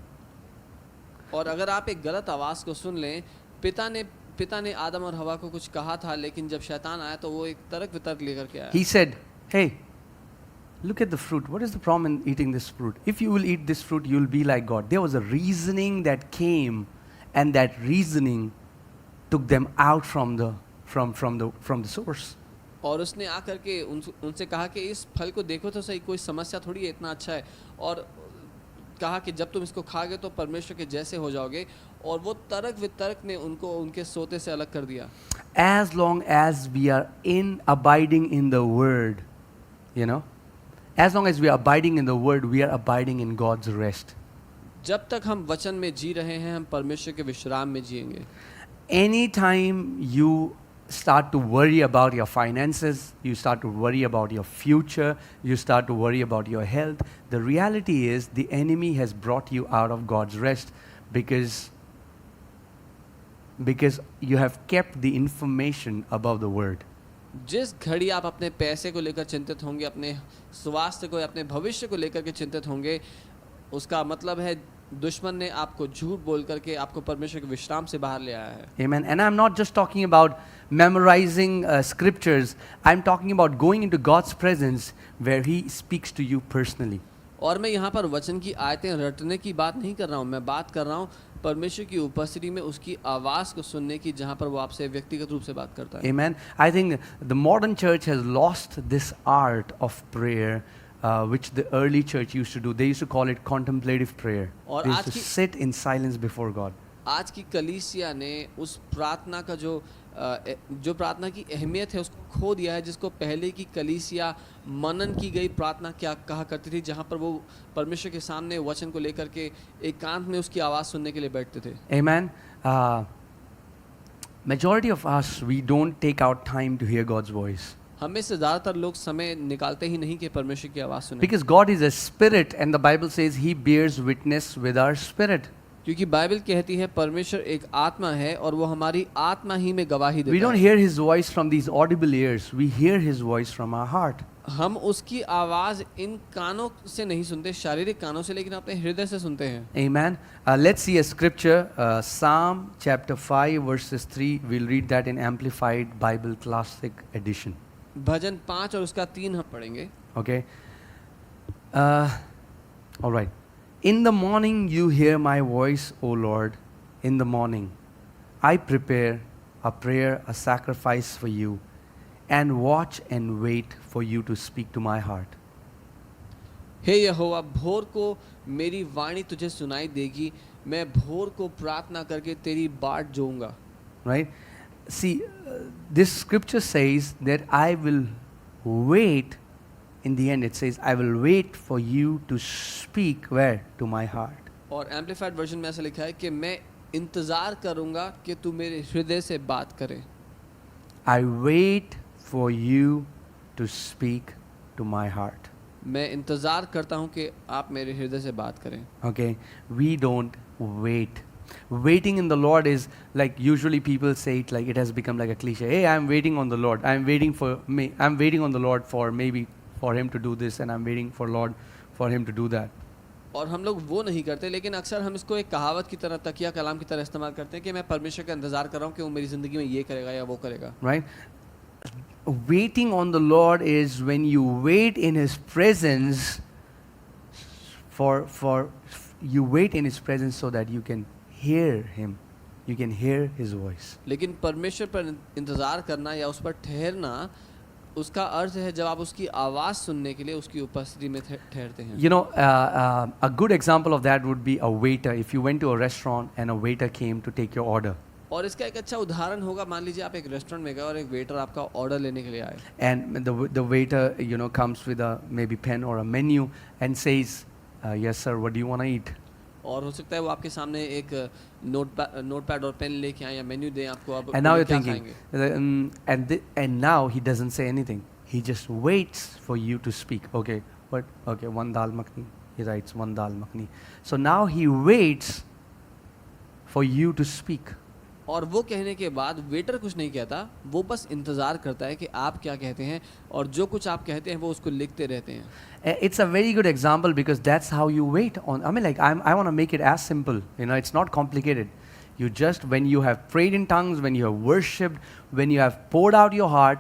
और अगर आप एक गलत आवाज़ को सुन लें, पिता ने आदम और हवा को कुछ कहा था, लेकिन जब शैतान आया तो वो एक तर्क वितर्क लेकर के आया. He said, hey, look at the fruit. What is the problem in eating this fruit? If you will eat this fruit, you will be like God. There was a reasoning that came, and that reasoning took them out from the source. और उसने आकर के उनसे कहा कि इस फल को देखो तो सही, कोई समस्या थोड़ी है, इतना अच्छा है, और कहा कि जब तुम इसको खाओगे तो परमेश्वर के जैसे हो जाओगे, और वो तर्क वितर्क ने उनको उनके सोते से अलग कर दिया. As long as we are abiding in the word, you know, as long as we are abiding in the word, we are abiding in God's rest. जब तक हम वचन में जी रहे हैं, हम परमेश्वर के विश्राम में जिएंगे. Anytime you start to worry about your finances, you start to worry about your future, you start to worry about your health, the reality is the enemy has brought you out of God's rest because you have kept the information above the word. जिस घड़ी आप अपने पैसे को लेकर चिंतित होंगे, अपने स्वास्थ्य को या अपने भविष्य को लेकर के चिंतित होंगे, उसका मतलब है दुश्मन ने आपको झूठ बोल करके आपको परमेश्वर के विश्राम से बाहर ले आया है. Amen. And I'm not just talking about memorizing scriptures. I'm talking about going into God's presence where He speaks to you personally. और मैं यहाँ पर वचन की आयतें रटने की बात नहीं कर रहा हूँ, मैं बात कर रहा हूँ परमेश्वर की उपस्थिति में उसकी आवाज़ को सुनने की, जहाँ पर वो आपसे व्यक्तिगत रूप से बात करता है. Amen. I think the modern church has lost this art of prayer, which the early church used to do. They used to call it contemplative prayer. They used to sit in silence before God. आज की कलीसिया ने उस प्रार्थना का जो प्रार्थना की अहमियत है उसको खो दिया है, जिसको पहले की कलीसिया मनन की गई प्रार्थना क्या कहा करती थी, जहाँ पर वो परमेश्वर के सामने वचन को लेकर के एकांत में उसकी आवाज़ सुनने के लिए बैठते थे. Amen. Majority of us, we don't take out time to hear God's voice. हमें से ज़्यादातर लोग समय निकालते ही नहीं कि परमेश्वर की आवाज़ सुने. Because God is a spirit and the Bible says He bears witness with our spirit. क्योंकि बाइबल कहती है परमेश्वर एक आत्मा है और वो हमारी आत्मा ही में गवाही देता है. We don't hear His voice from these audible ears. We hear His voice from our heart. हम उसकी आवाज़ इन कानों से नहीं सुनते, शारीरिक कानों से, लेकिन अपने हृदय से सुनते हैं. Amen. Let's see a scripture, Psalm chapter 5 verses 3. We'll read that in Amplified Bible Classic Edition. भजन 5 और उसका 3 हम पढ़ेंगे. Okay. All right. In the morning you hear my voice, O Lord. In the morning I prepare a prayer, a sacrifice for you, and watch and wait for you to speak to my heart. हे यहोवा, भोर को मेरी वाणी तुझे सुनाई देगी, मैं भोर को प्रार्थना करके तेरी बाट जोऊंगा. Right? See, this scripture says that I will wait. In the end, it says, I will wait for you to speak where? To my heart. और एम्पलीफाइड वर्जन में ऐसा लिखा है कि मैं इंतजार करूंगा कि तू मेरे हृदय से बात करे. I wait for you to speak to my heart. मैं इंतजार करता हूं कि आप मेरे हृदय से बात करें. Okay? We don't wait. Waiting in the Lord is like, usually people say it like, it has become like a cliche. Hey, I'm waiting on the Lord. I'm waiting on the Lord for maybe for Him to do this, and I'm waiting for Lord for Him to do that. और हम लोग वो नहीं करते, लेकिन अक्सर हम इसको एक कहावत की तरह, तकिया कलाम की तरह इस्तेमाल करते हैं कि मैं परमेश्वर का इंतजार कर रहा हूँ कि वो मेरी ज़िंदगी में ये करेगा या वो करेगा. Right? Waiting on the Lord is when you wait in His presence you wait in His presence so that you can hear Him. You can hear His voice. लेकिन परमेश्वर पर इंतजार करना या उस पर ठहरना, उसका अर्थ है जब आप उसकी आवाज़ सुनने के लिए उसकी उपस्थिति में ठहरते हैं. You know, a good example of that would be a waiter. If you went to a restaurant and a waiter came to take your order. और इसका एक अच्छा उदाहरण होगा, मान लीजिए आप एक रेस्टोरेंट में गए और एक वेटर आपका ऑर्डर लेने के लिए आए. And the waiter, you know, comes with a maybe pen or a menu and says, yes sir, what do you want to eat? और हो सकता है वो आपके सामने एक नोटपैड और पेन लेके आए या मेन्यू दें आपको. अब And now you're क्या thinking, खाएंगे? and now he doesn't say anything. He just waits for you to speak. Okay, what? Okay, one dal makhni. He writes one dal makhni. So now he waits for you to speak. और वो कहने के बाद waiter कुछ नहीं कहता, वो बस इंतज़ार करता है कि आप क्या कहते हैं, और जो कुछ आप कहते हैं वो उसको लिखते रहते हैं. It's a very good example because that's how you wait on. I mean, like I want to make it as simple. You know, it's not complicated. You just, when you have prayed in tongues, when you have worshipped, when you have poured out your heart,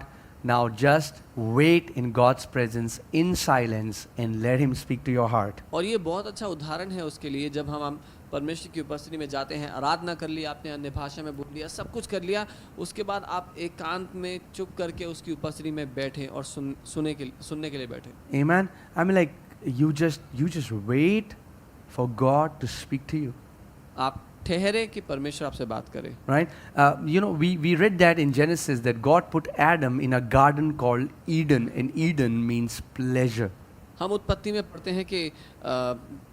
Now just wait in God's presence in silence and let Him speak to your heart. और ये बहुत अच्छा उदाहरण है उसके लिए, जब हम परमेश्वर की उपस्थिति में जाते हैं, आराधना कर लिया आपने, अन्य भाषा में बोल लिया, सब कुछ कर लिया, उसके बाद आप एकांत में चुप करके उसकी उपस्थिति में बैठे और सुनने के लिए बैठे. Amen. I mean, like you just wait for God to speak to you. आप ठहरे कि परमेश्वर आपसे बात करे. Right? We read that in Genesis that God put Adam in a garden called Eden, and Eden means pleasure. हम उत्पत्ति में पढ़ते हैं कि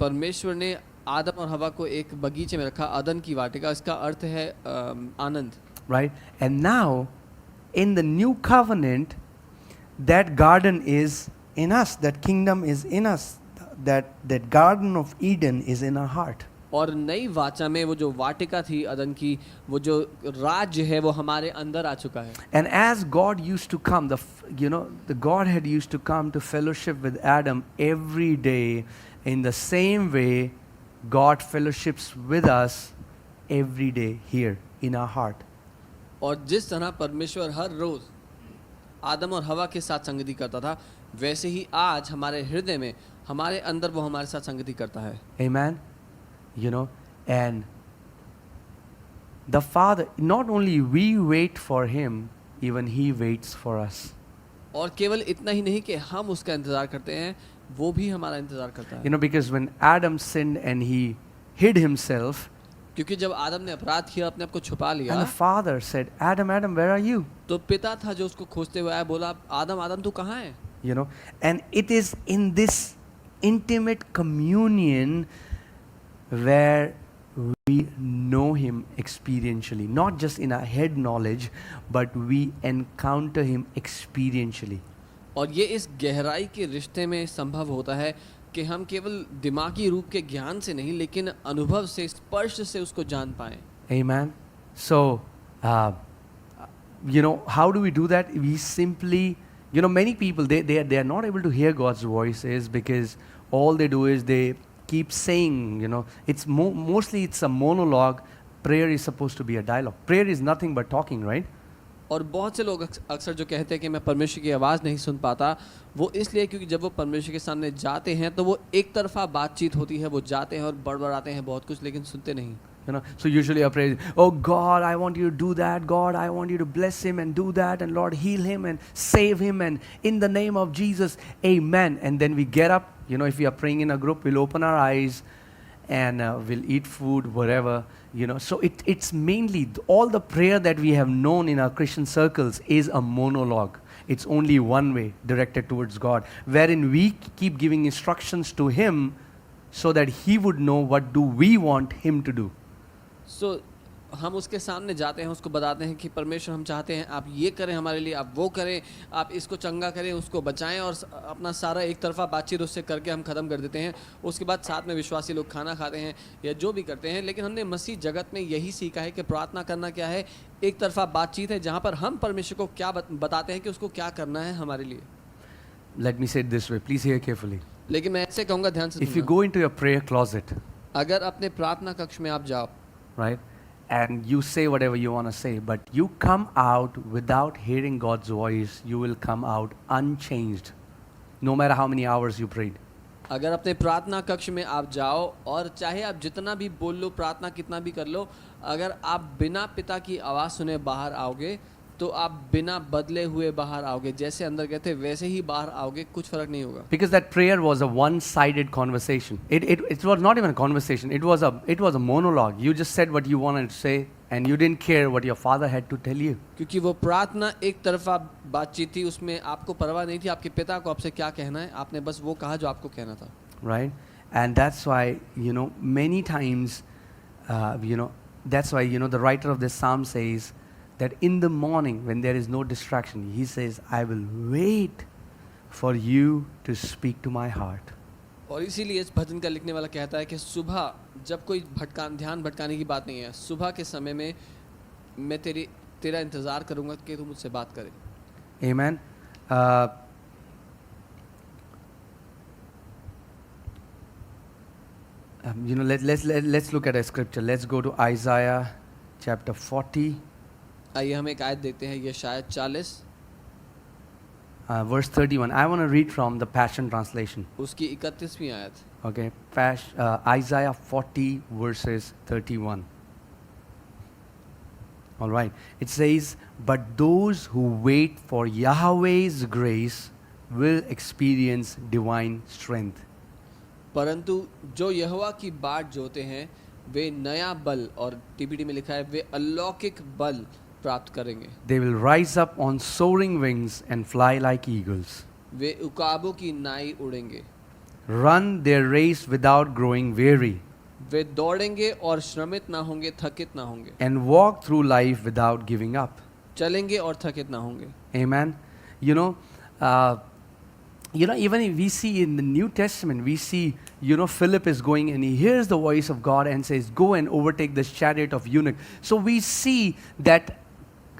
परमेश्वर ने आदम और हवा को एक बगीचे में रखा, अदन की वाटिका, इसका अर्थ है आनंद. Right? And now, in the new covenant, that garden is in us, that kingdom is in us, that garden of Eden is in our heart. और नई वाचा में वो जो वाटिका थी अदन की, वो जो राज्य है वो हमारे अंदर आ चुका है. And as God used to come, the Godhead used to come to fellowship with Adam every day, in the same way, God fellowships with us every day here in our heart. और जिस तरह परमेश्वर हर रोज आदम और हवा के साथ संगति करता था, वैसे ही आज हमारे हृदय में, हमारे अंदर वो हमारे साथ संगति करता है. Amen. And the Father, not only we wait for Him, even He waits for us. और केवल इतना ही नहीं कि हम उसका इंतजार करते हैं, वो भी हमारा इंतजार करता है. Because when Adam sinned and he hid himself, क्योंकि जब आदम ने अपराध किया, अपने आप को छुपा लिया, and the Father said, Adam, where are you? तो पिता था जो उसको खोजते हुए आया, बोला, आदम तू कहाँ है? And it is in this intimate communion where we know Him experientially, not just in our head knowledge, but we encounter Him experientially. और ये इस गहराई के रिश्ते में संभव होता है कि हम केवल दिमागी रूप के ज्ञान से नहीं, लेकिन अनुभव से, स्पर्श से उसको जान पाएं. Amen. So, how do we do that? We simply, many people, they are not able to hear God's voices because all they do is they keep saying, it's mostly it's a monologue. Prayer is supposed to be a dialogue. Prayer is nothing but talking, right? और बहुत से लोग अक्सर जो कहते हैं कि मैं परमेश्वर की आवाज़ नहीं सुन पाता, वो इसलिए क्योंकि जब वो परमेश्वर के सामने जाते हैं तो वो एक तरफा बातचीत होती है, वो जाते हैं और बड़बड़ाते हैं बहुत कुछ, लेकिन सुनते नहीं. So usually I pray, oh God, I want you to do that. God, I want you to bless him and do that. And Lord, heal him and save him. And in the name of Jesus, amen. And then we get up, if we are praying in a group, we'll open our eyes and we'll eat food, whatever, So it's mainly all the prayer that we have known in our Christian circles is a monologue. It's only one way directed towards God, wherein we keep giving instructions to him so that he would know what do we want him to do. So हम उसके सामने जाते हैं, उसको बताते हैं कि परमेश्वर हम चाहते हैं आप ये करें हमारे लिए, आप वो करें, आप इसको चंगा करें, उसको बचाएं, और अपना सारा एक तरफा बातचीत उससे करके हम ख़त्म कर देते हैं. उसके बाद साथ में विश्वासी लोग खाना खाते हैं या जो भी करते हैं. लेकिन हमने मसीह जगत में यही सीखा है कि प्रार्थना करना क्या है, एक तरफा बातचीत है जहाँ पर हम परमेश्वर को क्या बताते हैं कि उसको क्या करना है हमारे लिए. Let me say it this way, please hear carefully. लेकिन मैं ऐसे कहूँगा, ध्यान से If you go into your prayer closet, अगर अपने प्रार्थना कक्ष में आप जाओ, right, and you say whatever you want to say, but you come out without hearing God's voice, you will come out unchanged, no matter how many hours you prayed. अगर अपने प्रार्थना कक्ष में आप जाओ और चाहे आप जितना भी बोल लो, प्रार्थना कितना भी कर लो, अगर आप बिना पिता की आवाज़ सुने बाहर आओगे तो आप बिना बदले हुए बाहर आओगे. जैसे अंदर गए थे वैसे ही बाहर आओगे, कुछ फर्क नहीं होगा. Because that prayer was a one-sided conversation. It was not even a conversation. It was a monologue. You just said what you wanted to say, and you didn't care what your father had to tell you. क्योंकि वो प्रार्थना एक तरफा बातचीत थी, उसमें आपको परवाह नहीं थी आपके पिता को आपसे क्या कहना है, आपने बस वो कहा जो आपको कहना था. Right? And that's why, many times, that's why, the writer of this psalm says that in the morning when there is no distraction, he says, I will wait for you to speak to my heart. और इसीलिए इस भजन का लिखने वाला कहता है कि सुबह जब कोई ध्यान भटकाने की बात नहीं है, सुबह के समय में मैं तेरा इंतज़ार करूंगा कि तू मुझसे बात करे. Amen. Let's look at a scripture. Let's go to Isaiah chapter 40. आइए हम एक आयत देखते हैं, ये शायद 40. verse 31. I want to read from the Passion Translation. उसकी 31वीं आयत. Okay, Isaiah 40 verses 31. All right. It says, "But those who wait for Yahweh's grace will experience divine strength." परंतु जो यहोवा की बाट जोते हैं वे नया बल, और टीपीटी में लिखा है वे अलौकिक बल प्राप्त करेंगे. They will rise up on soaring wings and fly like eagles. वे उकाबों की नाई उड़ेंगे. Run their race without growing weary, वे दौड़ेंगे और श्रमित ना होंगे, थकित ना होंगे. and walk through life without giving up. चलेंगे और थकित ना होंगे. Amen. Even if we see in the New Testament, we see, Philip is going and he hears the voice of God and says, "Go and overtake this chariot of eunuch." So we see that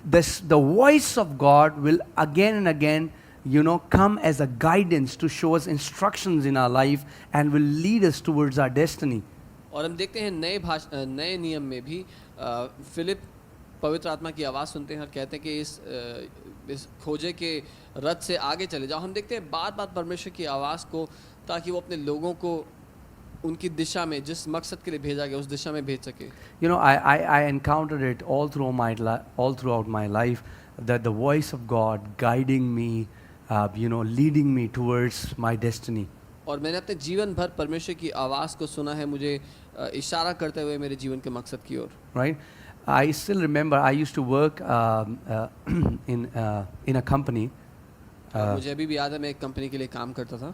the voice of God will again and again, come as a guidance to show us instructions in our life and will lead us towards our destiny. और हम देखते हैं नए नियम में भी Philip पवित्र आत्मा की आवाज़ सुनते हैं और कहते हैं कि इस खोजे के रथ से आगे चले जाओ. हम देखते हैं बार बार परमेश्वर की आवाज़ को, ताकि वो अपने लोगों को उनकी दिशा में, जिस मकसद के लिए भेजा गया उस दिशा में भेज सके. I encountered it all throughout my life, that the voice of God guiding me, leading me towards my destiny. और मैंने अपने जीवन भर परमेश्वर की आवाज़ को सुना है, मुझे इशारा करते हुए मेरे जीवन के मकसद की ओर. Right? I still remember I used to work in a company. मुझे अभी भी याद है मैं एक कंपनी के लिए काम करता था.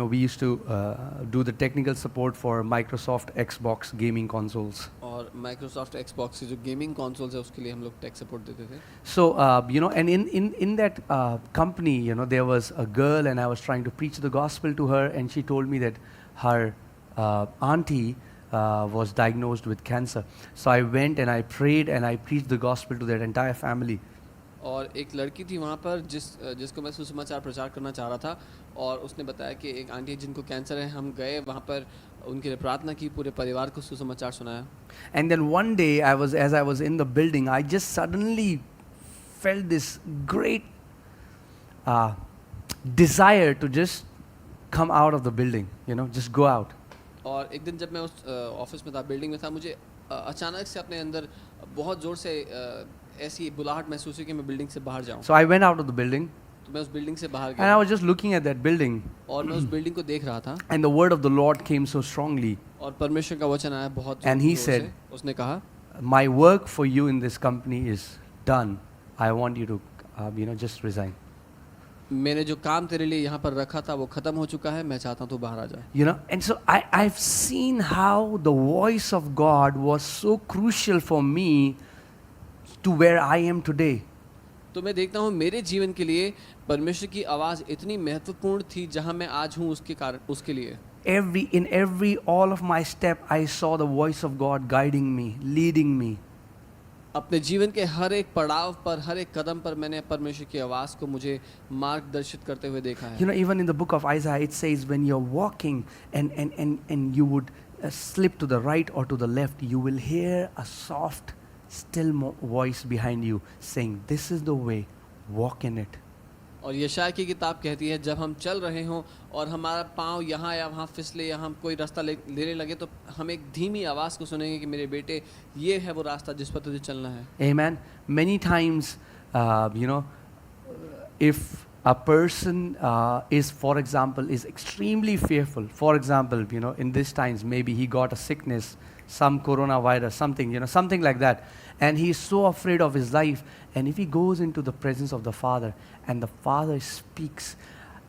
We used to do the technical support for Microsoft Xbox gaming consoles. और Microsoft Xbox की जो गेमिंग कंसोल्स है उसके लिए हम लोग टेक सपोर्ट देते थे. So and in that company, there was a girl and I was trying to preach the gospel to her, and she told me that her auntie was diagnosed with cancer. So I went and I prayed and I preached the gospel to that entire family. और एक लड़की थी वहाँ पर जिसको मैं सुसमाचार प्रचार करना चाह रहा था, और उसने बताया कि एक आंटी जिनको कैंसर है. हम गए वहाँ पर, उनके लिए प्रार्थना की, पूरे परिवार को सुसमाचार सुनाया. And then one day as I was in the building, I just suddenly felt this great desire to just come out of the building, just go out. और एक दिन जब मैं उस ऑफिस में था, बिल्डिंग में था, मुझे अचानक से अपने अंदर बहुत ज़ोर से ऐसी बुलाहट महसूस हुई कि मैं बिल्डिंग से बाहर जाऊं. So I went out of the building. तो मैं उस बिल्डिंग से बाहर And गया I was just looking at that building. और मैं उस बिल्डिंग को देख रहा था. And the word of the Lord came so strongly. और परमेश्वर का वचन आया बहुत And he जोर said, से. उसने कहा, "My work for you in this company is done. I want you to, just resign." मैंने जो काम तेरे लिए यहाँ पर रखा था वो खत्म हो चुका है, मैं चाहता हूँ तू बाहर आ जाए. And so I've seen how the voice of God was so crucial for me to where I am today. तो मैं देखता हूँ मेरे जीवन के लिए परमेश्वर की आवाज़ इतनी महत्वपूर्ण थी जहाँ मैं आज हूँ उसके लिए. All of my step, I saw the voice of God guiding me, leading me. अपने जीवन के हर एक पड़ाव पर, हर एक कदम पर मैंने परमेश्वर की आवाज़ को मुझे मार्गदर्शित करते हुए देखा है. Even in the book of Isaiah, it says when you're walking and you would slip to the right or to the left, you will hear a soft, still voice behind you saying, "This is the way, walk in it." और यशायाह की किताब कहती है जब हम चल रहे हों और हमारा पाँव यहाँ या वहाँ फिसले या हम कोई रास्ता लेने लगे, तो हम एक धीमी आवाज़ को सुनेंगे कि मेरे बेटे, ये है वो रास्ता जिस पर तुझे चलना है. Amen. Many times, if a person is, for example, is extremely fearful. For example, in these times, maybe he got a sickness, some coronavirus, something, something like that. And he's so afraid of his life. And if he goes into the presence of the Father and the Father speaks,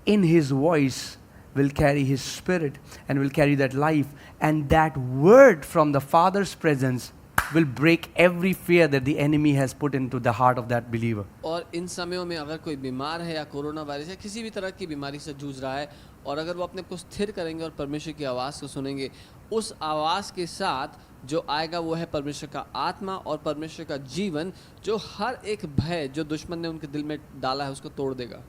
in his voice will carry his spirit and will carry that life. And that word from the Father's presence will break every fear that the enemy has put into the heart of that believer. और इन समयों में अगर कोई बीमार है या corona virus या किसी भी तरह की बीमारी से जूझ रहा है, और अगर वो अपने को स्थिर करेंगे और परमेश्वर की आवाज़ को सुनेंगे, उस आवाज़ के साथ जो आएगा वो है परमेश्वर का आत्मा और परमेश्वर का जीवन, जो हर एक भय जो दुश्मन ने उनके दिल में डाला है उसको तोड़ देगा.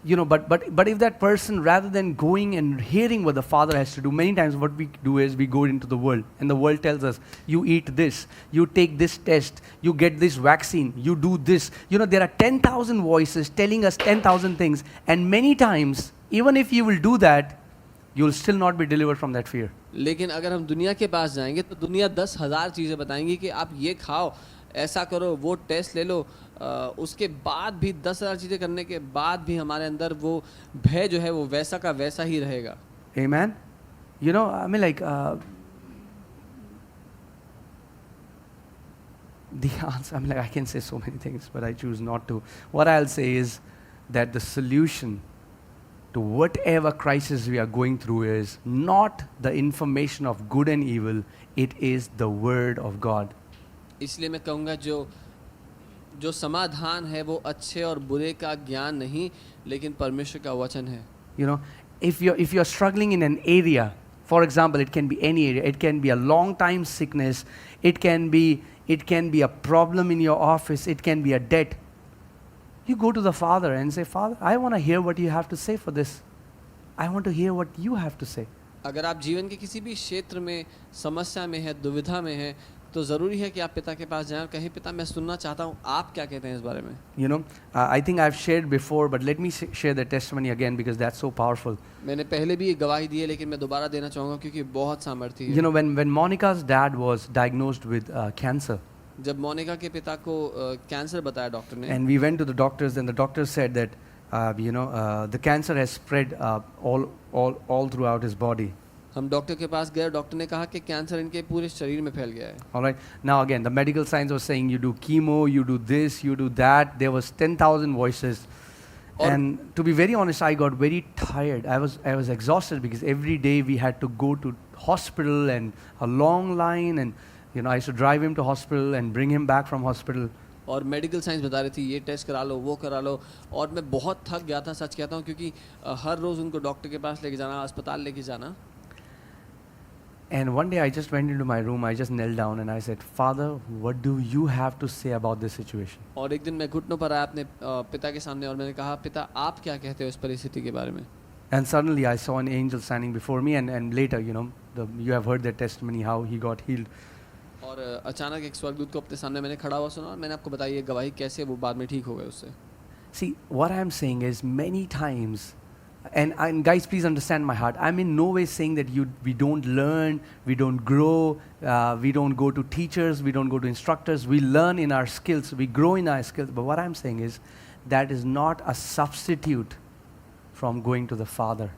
You know, but if that person, rather than going and hearing what the Father has to do, many times what we do is we go into the world, and the world tells us, you eat this, you take this test, you get this vaccine, you do this. You know, there are 10,000 voices telling us 10,000 things, and many times, even if you will do that, you will still not be delivered from that fear. लेकिन अगर हम दुनिया के पास जाएंगे तो दुनिया 10,000 चीज़ें बताएंगी कि आप ये खाओ, ऐसा करो, वो टेस्ट ले लो, उसके बाद भी 10,000 चीज़ें करने के बाद भी हमारे अंदर वो भय जो है वो वैसा का वैसा ही रहेगा. Amen. You know, I mean, like, the answer, I mean, like, I can say so many things, but I choose not to. What I'll say is that the solution to whatever crisis we are going through is not the information of good and evil, it is the Word of God. इसलिए मैं कहूँगा जो समाधान है वो अच्छे और बुरे का ज्ञान नहीं, लेकिन परमेश्वर का वचन है. You know, if you're struggling in an area, for example, it can be any area, it can be a long time sickness, it can be a problem in your office, it can be a debt. You go to the Father and say, Father, I want to hear what you have to say for this. I want to hear what you have to say. अगर आप जीवन के किसी भी क्षेत्र में समस्या में है, दुविधा में है, तो ज़रूरी है कि आप पिता के पास जाएं और कहें, पिता मैं सुनना चाहता हूँ, आप क्या कहते हैं इस बारे में. You know, I think I've shared before, but let me share the testimony again because that's so powerful. मैंने पहले भी एक गवाही दी है, लेकिन मैं दोबारा देना चाहूँगा क्योंकि बहुत सामर्थ्य है. You know, when Monica's dad was diagnosed with cancer, जब मोनिका के पिता को कैंसर बताया डॉक्टर ने, and we went to the doctors, and the doctor said that the cancer has spread all throughout his body. हम डॉक्टर के पास गए, doctor ने कहा कि कैंसर इनके पूरे शरीर में फैल गया है. All right. Now again, the medical science was saying you do chemo, you do this, you do that. There was 10,000 voices. And to be very honest, I got very tired. I was exhausted because every day we had to go to hospital and a long line, and you know, I used to drive him to hospital and bring him back from hospital. और medical science बता रही थी ये test करा लो, वो करा लो, और मैं बहुत थक गया था, सच कहता हूँ, क्योंकि हर रोज़ उनको डॉक्टर के पास लेके जाना, अस्पताल लेके जाना. And one day I just went into my room, I just knelt down and I said, Father, what do you have to say about this situation? और एक दिन मैं घुटनों पर आया अपने पिता के सामने और मैंने कहा, पिता आप क्या कहते हो इस परिस्थिति के बारे में. And suddenly I saw an angel standing before me, and later, you know, you have heard their testimony, how he got healed. और अचानक एक स्वर्गदूत को अपने सामने मैंने खड़ा हुआ सुना और मैंने आपको बताई ये गवाही कैसे वो बाद में ठीक हो गए उससे. See, what I'm saying is many times, and guys, please understand my heart. I'm in no way saying that we don't learn, we don't grow, we don't go to teachers, we don't go to instructors. We learn in our skills, we grow in our skills. But what I'm saying is that is not a substitute from going to the Father.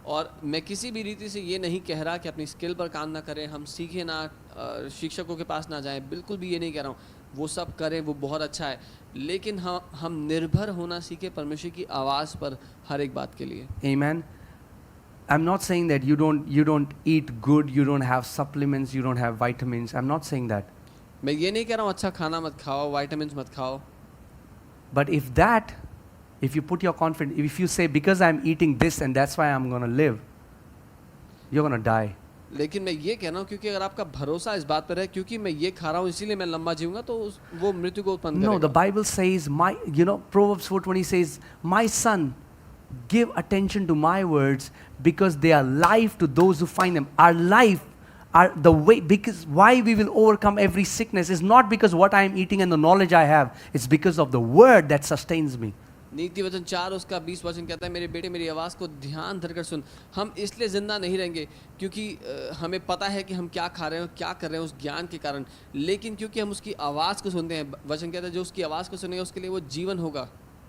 और मैं किसी भी रीति से ये नहीं कह रहा कि अपनी स्किल पर काम ना करें, हम सीखें ना, शिक्षकों के पास ना जाएं, बिल्कुल भी ये नहीं कह रहा हूँ. वो सब करें, वो बहुत अच्छा है, लेकिन हम निर्भर होना सीखें परमेश्वर की आवाज़ पर हर एक बात के लिए. Amen. I'm not saying that you don't eat good, you don't have supplements, you don't have vitamins. I'm not saying that. मैं ये नहीं कह रहा हूँ अच्छा खाना मत खाओ, वाइटामिन्स मत खाओ. But if you put your confidence, if you say because I'm eating this and that's why I'm going to live, you're going to die. लेकिन मैं ये कह रहा हूँ क्योंकि अगर आपका भरोसा इस बात पर है क्योंकि मैं ये खा रहा हूँ इसीलिए मैं लंबा जीऊंगा, तो वो मृत्यु को उत्पन्न करेगा. No, the Bible says, Proverbs 4:20 says, my son, give attention to my words because they are life to those who find them. Our life, the way, because why we will overcome every sickness is not because what I am eating and the knowledge I have. It's because of the word that sustains me. नीति वचन 4 उसका 20 वचन कहता है, मेरे बेटे मेरी आवाज़ को ध्यान धरकर सुन. हम इसलिए जिंदा नहीं रहेंगे क्योंकि हमें पता है कि हम क्या खा रहे हैं, क्या कर रहे हैं उस ज्ञान के कारण, लेकिन क्योंकि हम उसकी आवाज़ को सुनते हैं. वचन कहता है जो उसकी आवाज़ को सुनेगा उसके लिए वो जीवन होगा.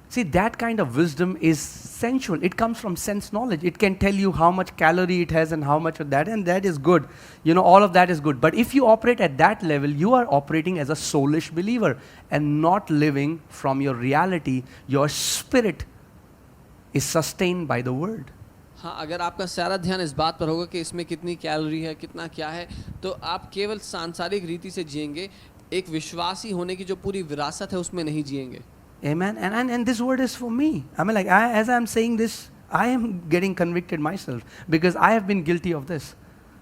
See, that kind of wisdom is sensual. It comes from sense knowledge. It can tell you how much calorie it has and how much of that, and that is good. You know, all of that is good. But if you operate at that level, you are operating as a soulish believer and not living from your reality. Your spirit is sustained by the word. हाँ, अगर आपका सारा ध्यान इस बात पर होगा कि इसमें कितनी कैलोरी है, कितना क्या है, तो आप केवल सांसारिक रीति से जिएंगे, एक विश्वासी होने की जो पूरी विरासत है उसमें नहीं जिएंगे. Amen. And this word is for me. I mean, like, as I'm saying this, I am getting convicted myself because I have been guilty of this.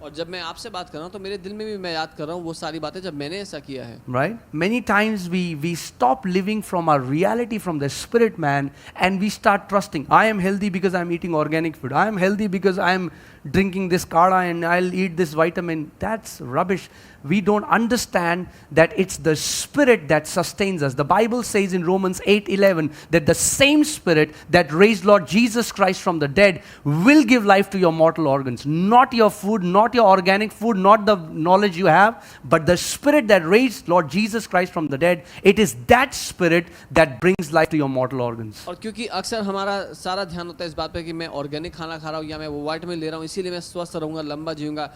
और जब मैं आपसे बात कर रहा हूँ तो मेरे दिल में भी मैं याद कर रहा हूँ वो सारी बातें जब मैंने ऐसा किया है. Right? Many times we stop living from our reality, from the spirit man, and we start trusting. I am healthy because I'm eating organic food. I am healthy because I'm drinking this kada and I'll eat this vitamin. That's rubbish. We don't understand that it's the spirit that sustains us. The Bible says in Romans 8:11 that the same spirit that raised Lord Jesus Christ from the dead will give life to your mortal organs. Not your food, not your organic food, not the knowledge you have, but the spirit that raised Lord Jesus Christ from the dead. It is that spirit that brings life to your mortal organs. और क्योंकि अक्सर हमारा सारा ध्यान होता है इस बात पे कि मैं ऑर्गेनिक खाना खा रहा हूँ या मैं वो वाइटामिन ले रहा हूँ इसीलिए मैं स्वस्थ रहूँगा, लंबा जीऊँगा.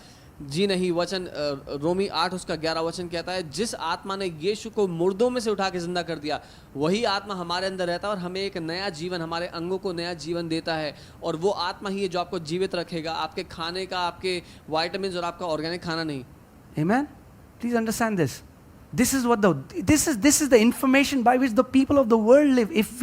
जी नहीं, वचन रोमी 8 उसका 11 वचन कहता है जिस आत्मा ने यीशु को मुर्दों में से उठा के जिंदा कर दिया वही आत्मा हमारे अंदर रहता है और हमें एक नया जीवन, हमारे अंगों को नया जीवन देता है. और वो आत्मा ही है जो आपको जीवित रखेगा, आपके खाने का, आपके वाइटामिन और आपका ऑर्गेनिक खाना नहीं. Amen? Please understand this. This is the information by which the people of the world live. If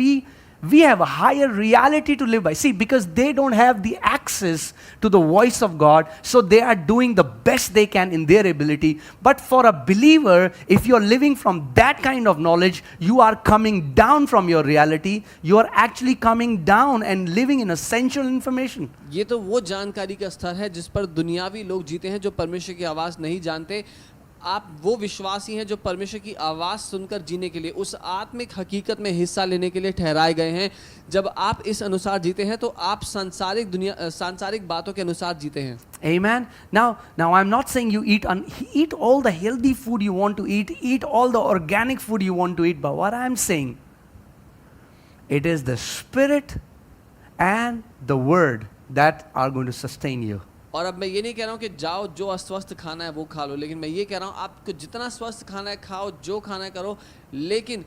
we have a higher reality to live by. See, because they don't have the access to the voice of God, so they are doing the best they can in their ability. But for a believer, if you're living from that kind of knowledge, you are coming down from your reality. You are actually coming down and living in essential information. ये तो वो जानकारी का स्तर है जिस पर दुनियावी लोग जीते हैं जो परमेश्वर की आवाज़ नहीं जानते. आप वो विश्वासी हैं जो परमेश्वर की आवाज़ सुनकर जीने के लिए, उस आत्मिक हकीकत में हिस्सा लेने के लिए ठहराए गए हैं. जब आप इस अनुसार जीते हैं तो आप सांसारिक बातों के अनुसार जीते हैं. Amen. Now I'm not saying you eat all the healthy food you want to eat all the organic food you want to eat, but what I'm saying, it is the Spirit and the Word that are going to sustain you. और अब मैं ये नहीं कह रहा हूँ कि जाओ जो अस्वस्थ खाना है वो खा लो, लेकिन मैं ये कह रहा हूँ आपको जितना स्वस्थ खाना है खाओ, जो खाना है करो, लेकिन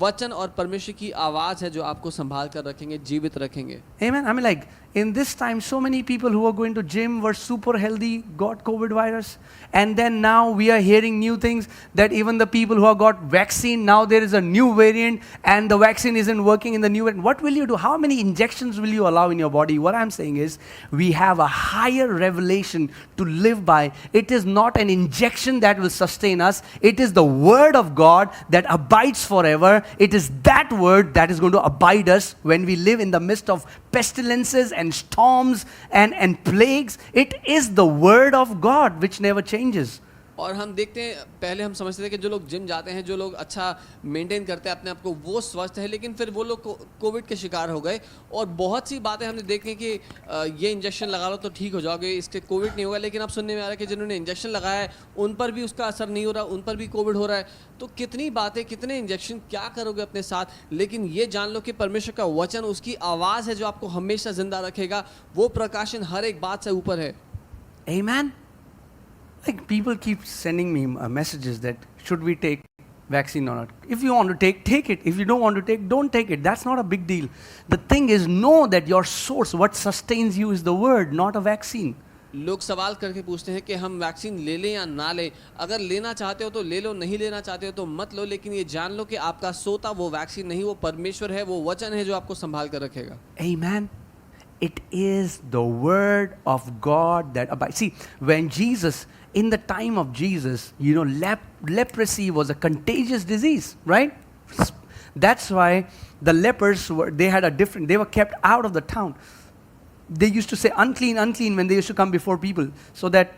वचन और परमेश्वर की आवाज़ है जो आपको संभाल कर रखेंगे, जीवित रखेंगे. Amen. I mean, like in this time, so many people who are going to gym were super healthy, got COVID virus, and then now we are hearing new things that even the people who have got vaccine, now there is a new variant, and the vaccine isn't working in the new variant. What will you do? How many injections will you allow in your body? What I'm saying is, we have a higher revelation to live by. It is not an injection that will sustain us. It is the Word of God that abides forever. It is that Word that is going to abide us when we live in the midst of pestilences and storms and plagues. It is the Word of God which never changes. और हम देखते हैं, पहले हम समझते थे कि जो लोग जिम जाते हैं, जो लोग अच्छा मेंटेन करते हैं अपने आप को, वो स्वस्थ है, लेकिन फिर वो लोग कोविड के शिकार हो गए. और बहुत सी बातें हमने देखी कि ये इंजेक्शन लगा लो तो ठीक हो जाओगे, इससे कोविड नहीं होगा. लेकिन अब सुनने में आ रहा है कि जिन्होंने इंजेक्शन लगाया है उन पर भी उसका असर नहीं हो रहा, उन पर भी कोविड हो रहा है. तो कितनी बातें, कितने इंजेक्शन, क्या करोगे अपने साथ. लेकिन ये जान लो कि परमेश्वर का वचन, उसकी आवाज़ है जो आपको हमेशा जिंदा रखेगा. वो प्रकाशन हर एक बात से ऊपर है. Amen. Like people keep sending me messages that should we take vaccine or not. If you want to take it. If you don't want to take, don't take it. That's not a big deal. The thing is, know that your source, what sustains you is the Word, not a vaccine. लोग सवाल करके पूछते हैं कि हम vaccine ले लें या ना लें. अगर लेना चाहते हो तो ले लो, नहीं लेना चाहते हो तो मत लो. लेकिन ये जान लो कि आपका सोता वो वैक्सीन नहीं, वो परमेश्वर है, वो वचन है जो आपको संभाल कर रखेगा. Amen. It is the Word of God that abides. See, when Jesus, in the time of Jesus, leprosy was a contagious disease, right? That's why the lepers they were kept out of the town. They used to say unclean, unclean when they used to come before people, so that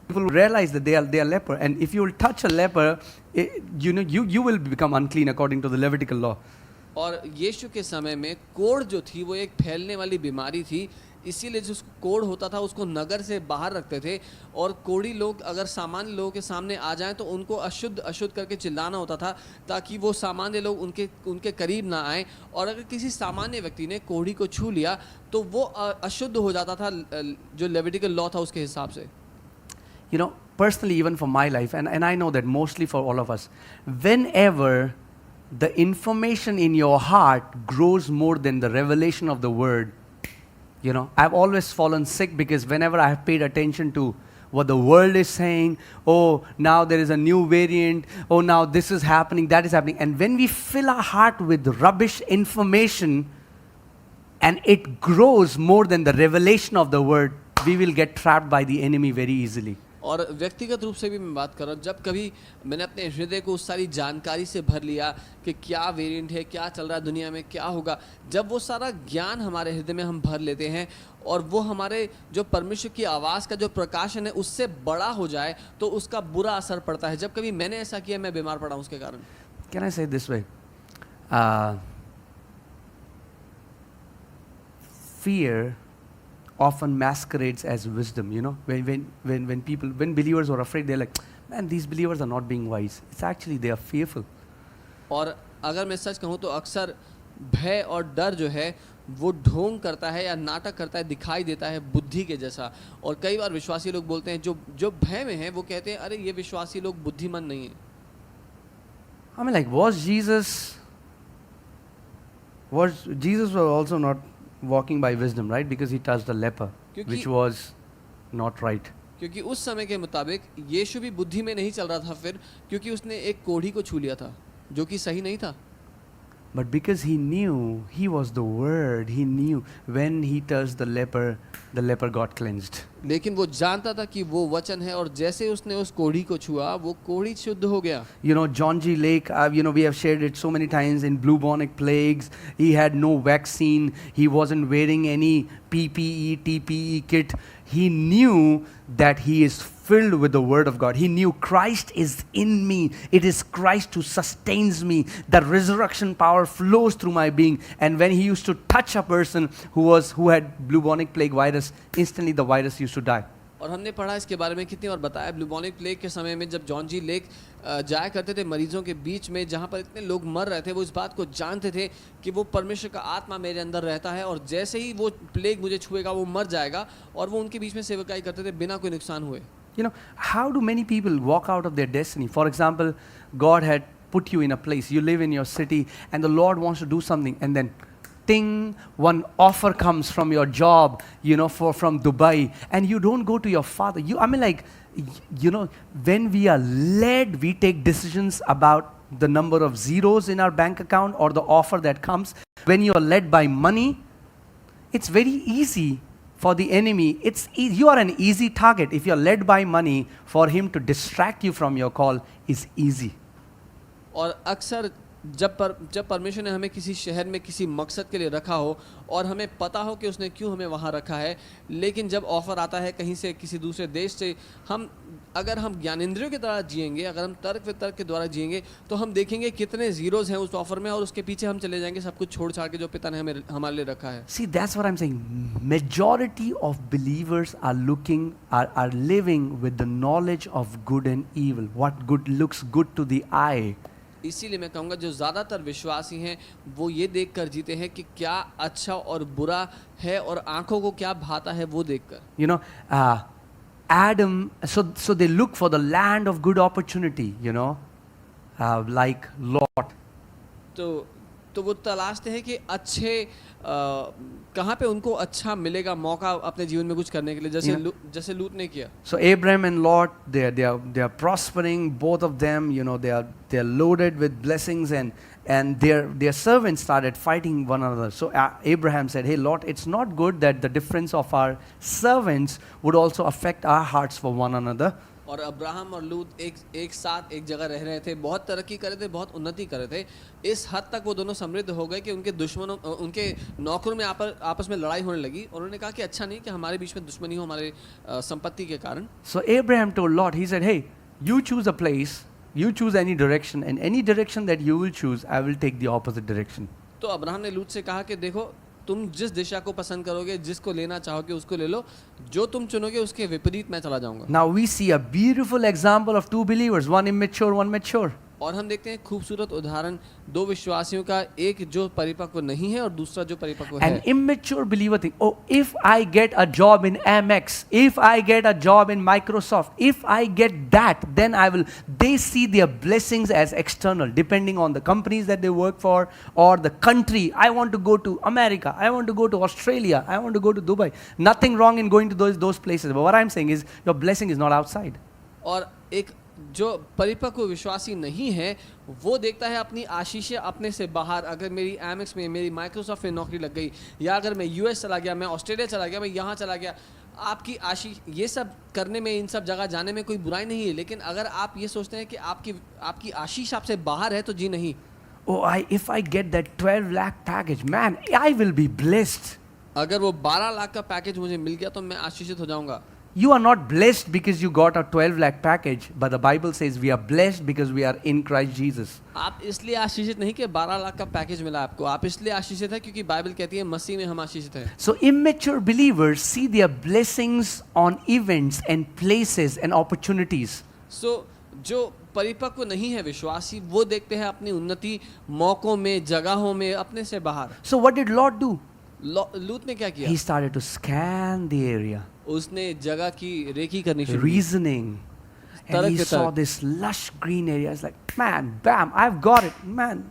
people will realize that they are leper. And if you will touch a leper, you will become unclean according to the Levitical law. और यीशु के समय में कोढ़ जो थी वो एक फैलने वाली बीमारी थी, इसीलिए जो कोढ़ होता था उसको नगर से बाहर रखते थे. और कोढ़ी लोग अगर सामान्य लोगों के सामने आ जाएं तो उनको अशुद्ध करके चिल्लाना होता था ताकि वो सामान्य लोग उनके करीब ना आएं. और अगर किसी सामान्य व्यक्ति ने कोढ़ी को छू लिया तो वो अशुद्ध हो जाता था जो लेविटिकल लॉ था उसके हिसाब से. Personally, even for my life, and I know that mostly for all of us, whenever the information in your heart grows more than the revelation of the Word, I've always fallen sick because whenever I have paid attention to what the world is saying, oh, now there is a new variant, oh, now this is happening, that is happening. And when we fill our heart with rubbish information and it grows more than the revelation of the Word, we will get trapped by the enemy very easily. और व्यक्तिगत रूप से भी मैं बात कर रहा हूँ, जब कभी मैंने अपने हृदय को उस सारी जानकारी से भर लिया कि क्या वेरिएंट है, क्या चल रहा है दुनिया में, क्या होगा, जब वो सारा ज्ञान हमारे हृदय में हम भर लेते हैं और वो हमारे जो परमेश्वर की आवाज़ का जो प्रकाशन है उससे बड़ा हो जाए तो उसका बुरा असर पड़ता है. जब कभी मैंने ऐसा किया, मैं बीमार पड़ा उसके कारण. Can I say it this way? Fear often masquerades as wisdom. You know, when believers are afraid, they're like, man, these believers are not being wise. It's actually they are fearful. और अगर मैं सच कहूँ तो अक्सर भय और डर जो है वो ढोंग करता है या नाटक करता है, दिखाई देता है बुद्धि के जैसा. और कई बार विश्वासी लोग बोलते हैं, जो भय में हैं वो कहते हैं, अरे ये विश्वासी लोग बुद्धिमान नहीं है. I mean, like, was Jesus was also not walking by wisdom, right? Because he touched the leper, which was not right. क्योंकि उस समय के मुताबिक यीशु भी बुद्धि में नहीं चल रहा था फिर, क्योंकि उसने एक कोढ़ी को छू लिया था जो कि सही नहीं था. But because he knew he was the word, he knew when he touched the leper got cleansed. लेकिन वो जानता था कि वो वचन है, और जैसे उसने उस कोढ़ी को छुआ वो कोढ़ी शुद्ध हो गया. You know, John G. Lake, we have shared it so many times in bubonic plagues. He had no vaccine. He wasn't wearing any PPE, TPE kit. He knew that he is filled with the word of God. He knew Christ is in me. It is Christ who sustains me. The resurrection power flows through my being. And when he used to touch a person who had bubonic plague virus, instantly the virus used to die. और हमने पढ़ा इसके बारे में कितनी और बताया. ब्लूबॉनिक plague के समय में जब जॉन जी लेक जाया करते थे मरीजों के बीच में जहाँ पर इतने लोग मर रहे थे, वो इस बात को जानते थे कि वो परमेश्वर का आत्मा मेरे अंदर रहता है और जैसे ही वो प्लेग मुझे छुएगा वो मर जाएगा, और वो उनके बीच में सेवकाई करते थे बिना कोई नुकसान हुए. You know, how do many people walk out of their destiny? For example, God had put you in a place, you live in your city, and the Lord wants to do something, and then ting, one offer comes from your job, from Dubai, and you don't go to your father. When we are led, we take decisions about the number of zeros in our bank account or the offer that comes. When you are led by money, it's very easy for the enemy. You are an easy target. If you are led by money, for him to distract you from your call is easy. और अक्सर जब परमेश्वर ने हमें किसी शहर में किसी मकसद के लिए रखा हो और हमें पता हो कि उसने क्यों हमें वहाँ रखा है, लेकिन जब ऑफ़र आता है कहीं से किसी दूसरे देश से, अगर हम ज्ञानेंद्रियों की तरह जिएंगे, अगर हम तर्क वितर्क के द्वारा जिएंगे, तो हम देखेंगे कितने जीरोज़ हैं उस ऑफ़र में और उसके पीछे हम चले जाएंगे, सब कुछ छोड़ छाड़ के जो पिता ने हमारे लिए रखा है. See, that's what I'm saying. Majority of believers are living with the knowledge of good and evil. What good looks good to the eye. इसीलिए मैं कहूँगा जो ज़्यादातर विश्वासी हैं वो ये देखकर जीते हैं कि क्या अच्छा और बुरा है और आंखों को क्या भाता है वो देखकर. Adam, so they look for the land of good opportunity, like Lot. तो वो तलाशते हैं कि अच्छे कहाँ पे उनको अच्छा मिलेगा मौका अपने जीवन में कुछ करने के लिए, जैसे लूत ने किया. So Abraham and Lot, they are prospering, both of them. They are loaded with blessings, and their servants started fighting one another. So Abraham said, "Hey Lot, it's not good that the difference of our servants would also affect our hearts for one another." और Abraham और लूत एक साथ एक जगह रह रहे थे, बहुत तरक्की कर रहे थे, बहुत उन्नति कर रहे थे. इस हद तक वो दोनों समृद्ध हो गए कि उनके नौकरों में आपस में लड़ाई होने लगी, और उन्होंने कहा कि अच्छा नहीं कि हमारे बीच में दुश्मनी हो हमारे संपत्ति के कारण. So Abraham told Lot, he said, "Hey, you choose a place, you choose any direction, and any direction that you will choose, I will take the opposite direction." तो अब्राहम ने लूत से कहा कि देखो, तुम जिस दिशा को पसंद करोगे, जिसको लेना चाहोगे उसको ले लो, जो तुम चुनोगे उसके विपरीत मैं चला जाऊंगा. Now we see a beautiful example of two believers, one immature, one mature. और हम देखते हैं खूबसूरत उदाहरण दो विश्वासियों का, एक जो परिपक्व नहीं है और दूसरा जो परिपक्व है. An immature believer think, oh, if I get a job in Amex, if I get a job in Microsoft, if I get that, then I will. They see their blessings as external, depending on the companies that they work for or the country. I want to go to America. I want to go to Australia. I want to go to Dubai. Nothing wrong in going to those places. But what I'm saying is, your blessing is not outside. और एक जो परिपक्व विश्वासी नहीं है वो देखता है अपनी आशीषें अपने से बाहर. अगर मेरी एमएक्स में, मेरी माइक्रोसॉफ्ट में नौकरी लग गई, या अगर मैं यूएस चला गया, मैं ऑस्ट्रेलिया चला गया, मैं यहाँ चला गया, आपकी आशीष ये सब करने में, इन सब जगह जाने में कोई बुराई नहीं है, लेकिन अगर आप ये सोचते हैं कि आपकी आशीष आपसे बाहर है तो जी नहीं। Oh, if I get that 12 lakh package, man, I will be blessed. अगर वो 12 लाख का पैकेज मुझे मिल गया तो मैं आशीषित हो जाऊंगा। You are not blessed because you got a 12 lakh package, but the Bible says we are blessed because we are in Christ Jesus. आप इसलिए आशीषित नहीं कि 12 लाख का पैकेज मिला आपको, आप इसलिए आशीषित है क्योंकि बाइबल कहती है मसीह में हम आशीषित हैं। So immature believers see their blessings on events and places and opportunities. सो जो परिपक्व नहीं है विश्वासी, वो देखते हैं अपनी उन्नति मौकों में, जगहों में, अपने से बाहर। So what did Lot do? लूत ने क्या किया? He started to scan the area, उसने जगह की रेकी करनी शुरू की। reasoning, and he saw this lush green area. It's like, man, bam, I've got it, man.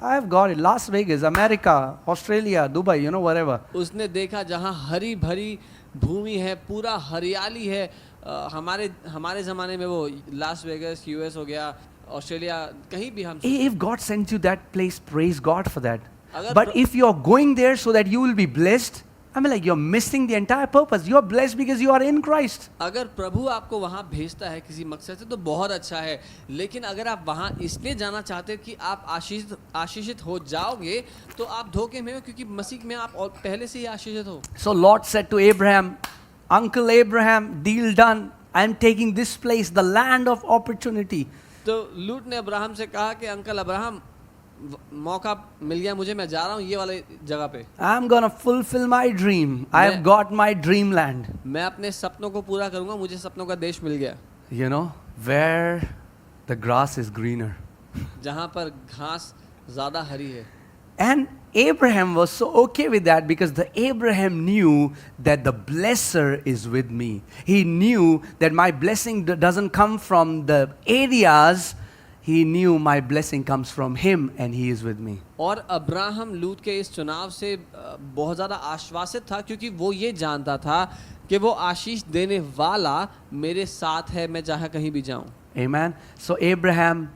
I've got it. Las Vegas, America, Australia, Dubai, you know, wherever. उसने देखा जहाँ हरी भरी भूमि है, पूरा हरियाली है। हमारे ज़माने में वो लास वेगस, यूएस हो गया, ऑस्ट्रेलिया, कहीं भी हम। If God sends you that place, praise God for that. अगर But if you're going there so that you will be blessed, I mean, like, you're missing the entire purpose. You're blessed because you are in Christ. अगर प्रभु आपको वहाँ भेजता है किसी मकसद से तो बहुत अच्छा है, लेकिन अगर आप वहाँ इसलिए जाना चाहते हैं कि आप आशीषित हो जाओगे तो आप धोखे में हो, क्योंकि मसीह में आप पहले से ही आशीषित हो। So Lot said to Abraham, Uncle Abraham, deal done. I'm taking this place, the land of opportunity. तो लूत ने अब्राहम से कहा कि अंकल अब्राहम, मौका मिल गया मुझे, मैं जा रहा हूँ ये वाले जगह पे। I'm gonna fulfill my dream. I've got my dreamland. मैं अपने सपनों को पूरा करूँगा, मुझे सपनों का देश मिल गया। You know, where the grass is greener. जहाँ पर घास ज़्यादा हरी है। And Abraham was so okay with that because the Abraham knew that the blesser is with me. He knew that my blessing doesn't come from the areas. He knew my blessing comes from him and he is with me. और Abraham लूत के इस चुनाव से बहुत ज़्यादा आश्वासित था, क्योंकि वो ये जानता था कि वो आशीष देने वाला मेरे साथ है, मैं जहाँ कहीं भी जाऊँ। Amen. So Abraham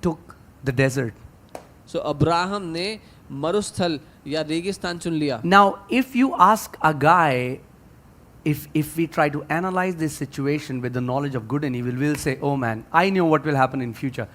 took the desert. So Abraham ने मरुस्थल या रेगिस्तान चुन लिया। Now, if you ask a guy, if we try to analyze this situation with the knowledge of good and evil, we'll say, oh man, I know what will happen in future.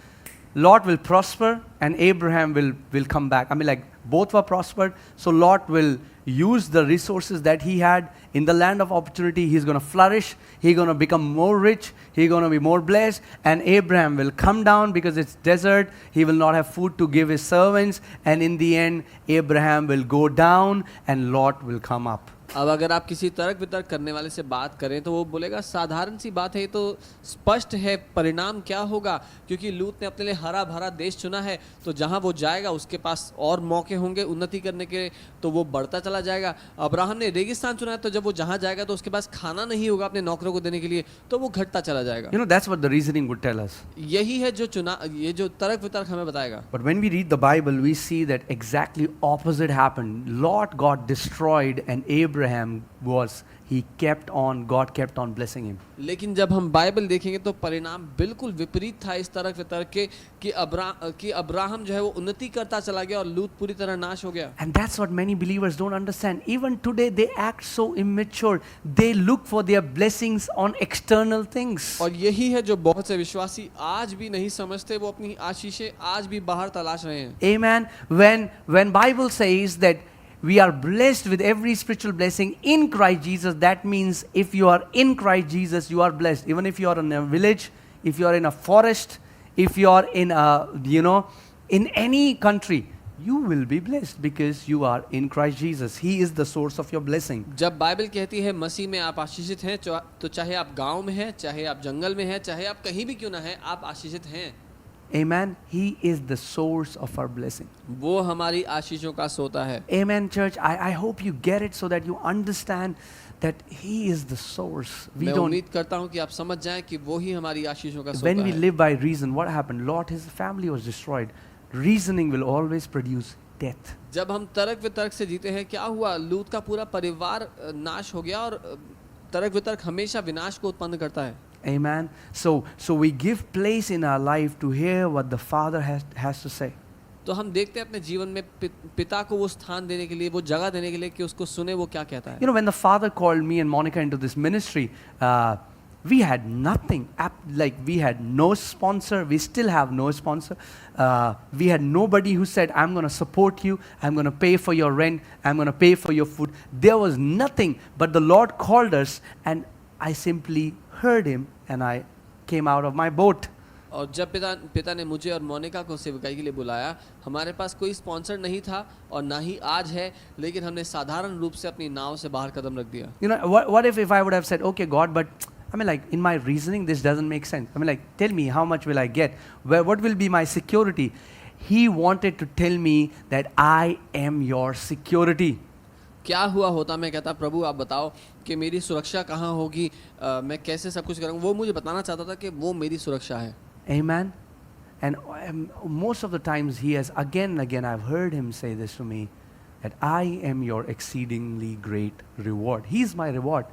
Lot will prosper and Abraham will come back. I mean, like, both were prospered, so Lot will use the resources that he had in the land of opportunity. He's going to flourish, he's going to become more rich, he's going to be more blessed, and Abraham will come down because it's desert, he will not have food to give his servants, and in the end, Abraham will go down and Lot will come up. अब अगर आप किसी तर्क वितर्क करने वाले से बात करें तो वो बोलेगा साधारण सी बात है, ये तो स्पष्ट है परिणाम क्या होगा, क्योंकि लूत ने अपने लिए हरा भरा देश चुना है, तो जहां वो जाएगा उसके पास और मौके होंगे उन्नति करने के, तो वो बढ़ता चला जाएगा। अब्राहम ने रेगिस्तान चुना है, तो जब वो जहां जाएगा तो उसके पास खाना नहीं होगा अपने नौकरों को देने के लिए, तो वो घटता चला जाएगा। You know, that's what the reasoning would tell us. यही है ये जो तर्क वितर्क हमें बताएगा। But when we read the Bible, we see that exactly opposite happened. Lot got destroyed and Abraham God kept on blessing him. लेकिन जब हम बाइबल देखेंगे तो परिणाम बिल्कुल विपरीत था इस तर्क वितर्क के, कि अब्राहम जो है वो उन्नति करता चला गया और लूत पूरी तरह नाश हो गया। And that's what many believers don't understand. Even today they act so immature. They look for their blessings on external things. और यही है जो बहुत से विश्वासी आज भी नहीं समझते, वो अपनी आशीषें आज भी बाहर तलाश रहे हैं। Amen. When Bible says that we are blessed with every spiritual blessing in Christ Jesus, that means if you are in Christ Jesus, you are blessed. Even if you are in a village, if you are in a forest, if you are in a, in any country, you will be blessed because you are in Christ Jesus. He is the source of your blessing. जब Bible कहती है मसीह में आप आशीषित हैं, तो चाहे आप गांव में हैं, चाहे आप जंगल में हैं, चाहे आप कहीं भी क्यों ना हैं, आप आशीषित हैं। Amen. He is the source of our blessing. वो हमारी आशीषों का सोता है। Amen, church. I hope you get it so that you understand that He is the source. मैं उम्मीद करता हूँ कि आप समझ जाएं कि वो ही हमारी आशीषों का सोता When we है। live by reason, what happened? Lot, his family was destroyed. Reasoning will always produce death. जब हम तर्क वितर्क से जीते हैं, क्या हुआ? लूत का पूरा परिवार नाश हो गया, और तर्क वितर्क हमेशा विनाश को उत्पन्न करता है। Amen. So we give place in our life to hear what the Father has to say. तो हम देखते हैं अपने जीवन में पिता को वो स्थान देने के लिए, वो जगह देने के लिए कि उसको सुने वो क्या कहता है. You know, when the Father called me and Monica into this ministry, we had nothing. Like, we had no sponsor. We still have no sponsor. We had nobody who said, I'm going to support you. I'm going to pay for your rent. I'm going to pay for your food. There was nothing. But the Lord called us, and I simply heard Him, and I came out of my boat. और जब पिता ने मुझे और मोनिका को सेवकाई के लिए बुलाया, हमारे पास कोई स्पॉन्सर नहीं था और ना ही आज है, लेकिन हमने साधारण रूप से अपनी नाव से बाहर कदम रख दिया. You know, what if I would have said, okay, God, but I mean, like, in my reasoning, this doesn't make sense. I mean, like, tell me, how much will I get? What will be my security? He wanted to tell me that I am your security. क्या हुआ होता मैं कहता, प्रभु आप बताओ कि मेरी सुरक्षा कहाँ होगी, मैं कैसे सब कुछ करूँगा. वो मुझे बताना चाहता था कि वो मेरी सुरक्षा है. Amen. And most of the times he has again and again, I've heard him say this to me, that I am your exceedingly great reward. He's my reward.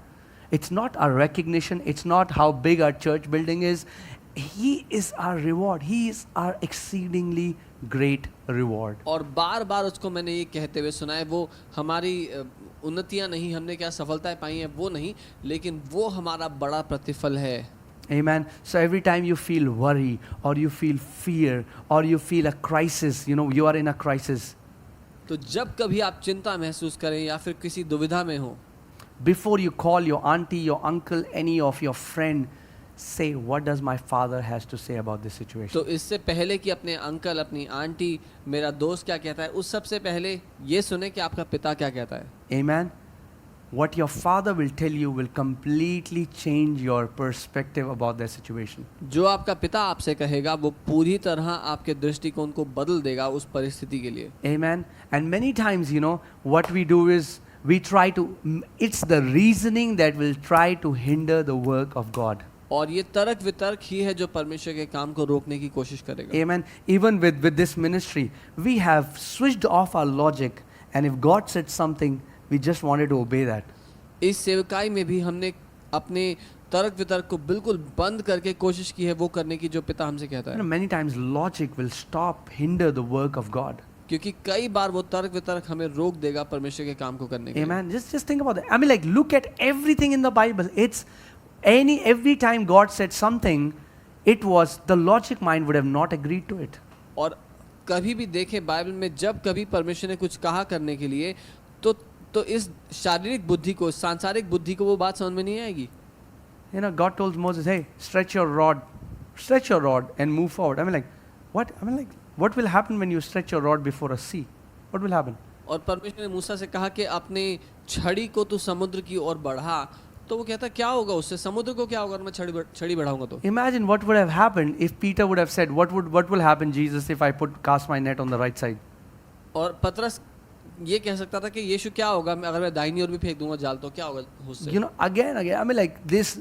It's not our recognition. It's not how big our church building is. He is our reward. He is our exceedingly great reward. और बार बार उसको मैंने ये कहते हुए सुना है, वो हमारी उन्नतियाँ नहीं, हमने क्या सफलताएं पाई हैं वो नहीं, लेकिन वो हमारा बड़ा प्रतिफल है. Amen. So every time you feel worry or you feel fear or you feel a crisis, you know, you are in a crisis. तो जब कभी आप चिंता महसूस करें या फिर किसी दुविधा में हो, before you call your auntie, your uncle, any of your friend, say, what does my father has to say about this situation? तो इससे पहले कि अपने अंकल, अपनी आंटी, मेरा दोस्त क्या कहता है, उस सबसे पहले ये सुने कि आपका पिता क्या कहता है. Amen. What your father will tell you will completely change your perspective about that situation. जो आपका पिता आपसे कहेगा वो पूरी तरह आपके दृष्टिकोण को बदल देगा उस परिस्थिति के लिए. Amen. And many times, you know, what we do is we try to, it's the reasoning that will try to hinder the work of God. और ये तर्क वितर्क ही है जो परमेश्वर के काम को रोकने की कोशिश करेगा. Amen. Even with this ministry, we have switched off our logic, and if God said something, we just wanted to obey that. इस सेवकाई में भी हमने अपने तर्क वितर्क को बिल्कुल बंद करके कोशिश की है वो करने की जो पिता हमसे कहता You know, है. many times logic will stop, hinder the work of God. क्योंकि कई बार वो तर्क वितर्क हमें रोक देगा परमेश्वर के काम को करने के लिए. Amen. Just think about that. I mean, like, look at everything in the Bible. It's every time God said something, it was the logic mind would have not agreed to it. और कभी भी देखें Bible में जब कभी परमेश्वर ने कुछ कहा करने के लिए तो इस शारीरिक बुद्धि को, सांसारिक बुद्धि को वो बात समझ में नहीं आएगी. You know, God told Moses, hey, stretch your rod and move forward. I mean, like, what? I mean, like, what will happen when you stretch your rod before a sea? What will happen? और परमेश्वर ने मूसा से कहा कि अपने छड़ी को तू समुद्र की ओर बढ़ा, तो वो कहता क्या होगा उससे, समुद्र को क्या होगा मैं छड़ी बढ़ाऊंगा तो. Imagine what would have happened if Peter would have said, what will happen, Jesus, if I cast my net on the right side? और पतरस ये कह सकता था कि यीशु क्या होगा अगर मैं दाहिनी ओर भी फेंक दूंगा जाल, तो क्या होगा उससे. You know, again, I mean, like, this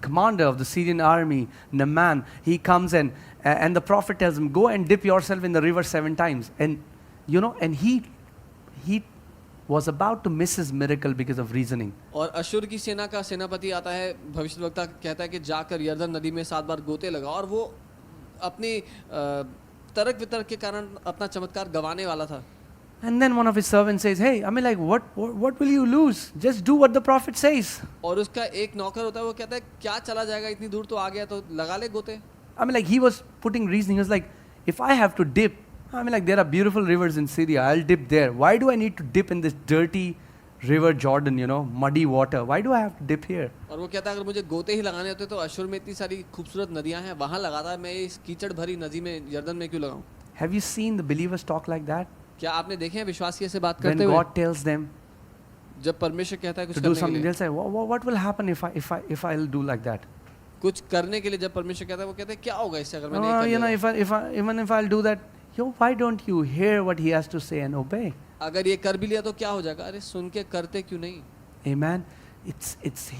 commander of the Syrian army, Naaman, he comes and the prophet tells him, go and dip yourself in the river 7 times. And, you know, and he was about to miss his miracle because of reasoning. और अशुर की सेना का सेनापति आता है, भविष्यवक्ता कहता है कि जाकर यर्दन नदी में 7 बार गोते लगा, और वो अपने तर्क वितर्क के कारण अपना चमत्कार गंवाने वाला था. And then one of his servants says, hey, I mean, like, what will you lose? Just do what the prophet says. और उसका एक नौकर होता है, वो कहता है क्या चला जाएगा, इतनी दूर तो आ गया तो लगा ले गोते. I mean, like, he was putting reasoning. He was like, if I have to dip, I mean, like, there are beautiful rivers in Syria, I'll dip there. Why do I need to dip in this dirty river Jordan, you know, muddy water? Why do I have to dip here? और वो कहता है अगर मुझे गोते ही लगाने होते तो अशुर में इतनी सारी खूबसूरत नदियां हैं, वहां लगाता, मैं इस कीचड़ भरी नदी में यर्दन में क्यों लगाऊं. Have you seen the believers talk like that? क्या आपने देखे हैं विश्वासी ऐसे बात When करते हुए? God tells them जब परमेश्वर कहता है कुछ to do करने के something, लिए, they'll say, what will happen if I'll do like that? कुछ करने के लिए जब परमेश्वर कहता है, वो कहते हैं क्या होगा इससे अगर मैंने ये Oh, कर you know, लिया? even if I'll do that, why don't you hear what he has to say and obey? अगर ये कर भी लिया तो क्या हो जाएगा, अरे सुन के करते क्यों नहीं. Amen. It's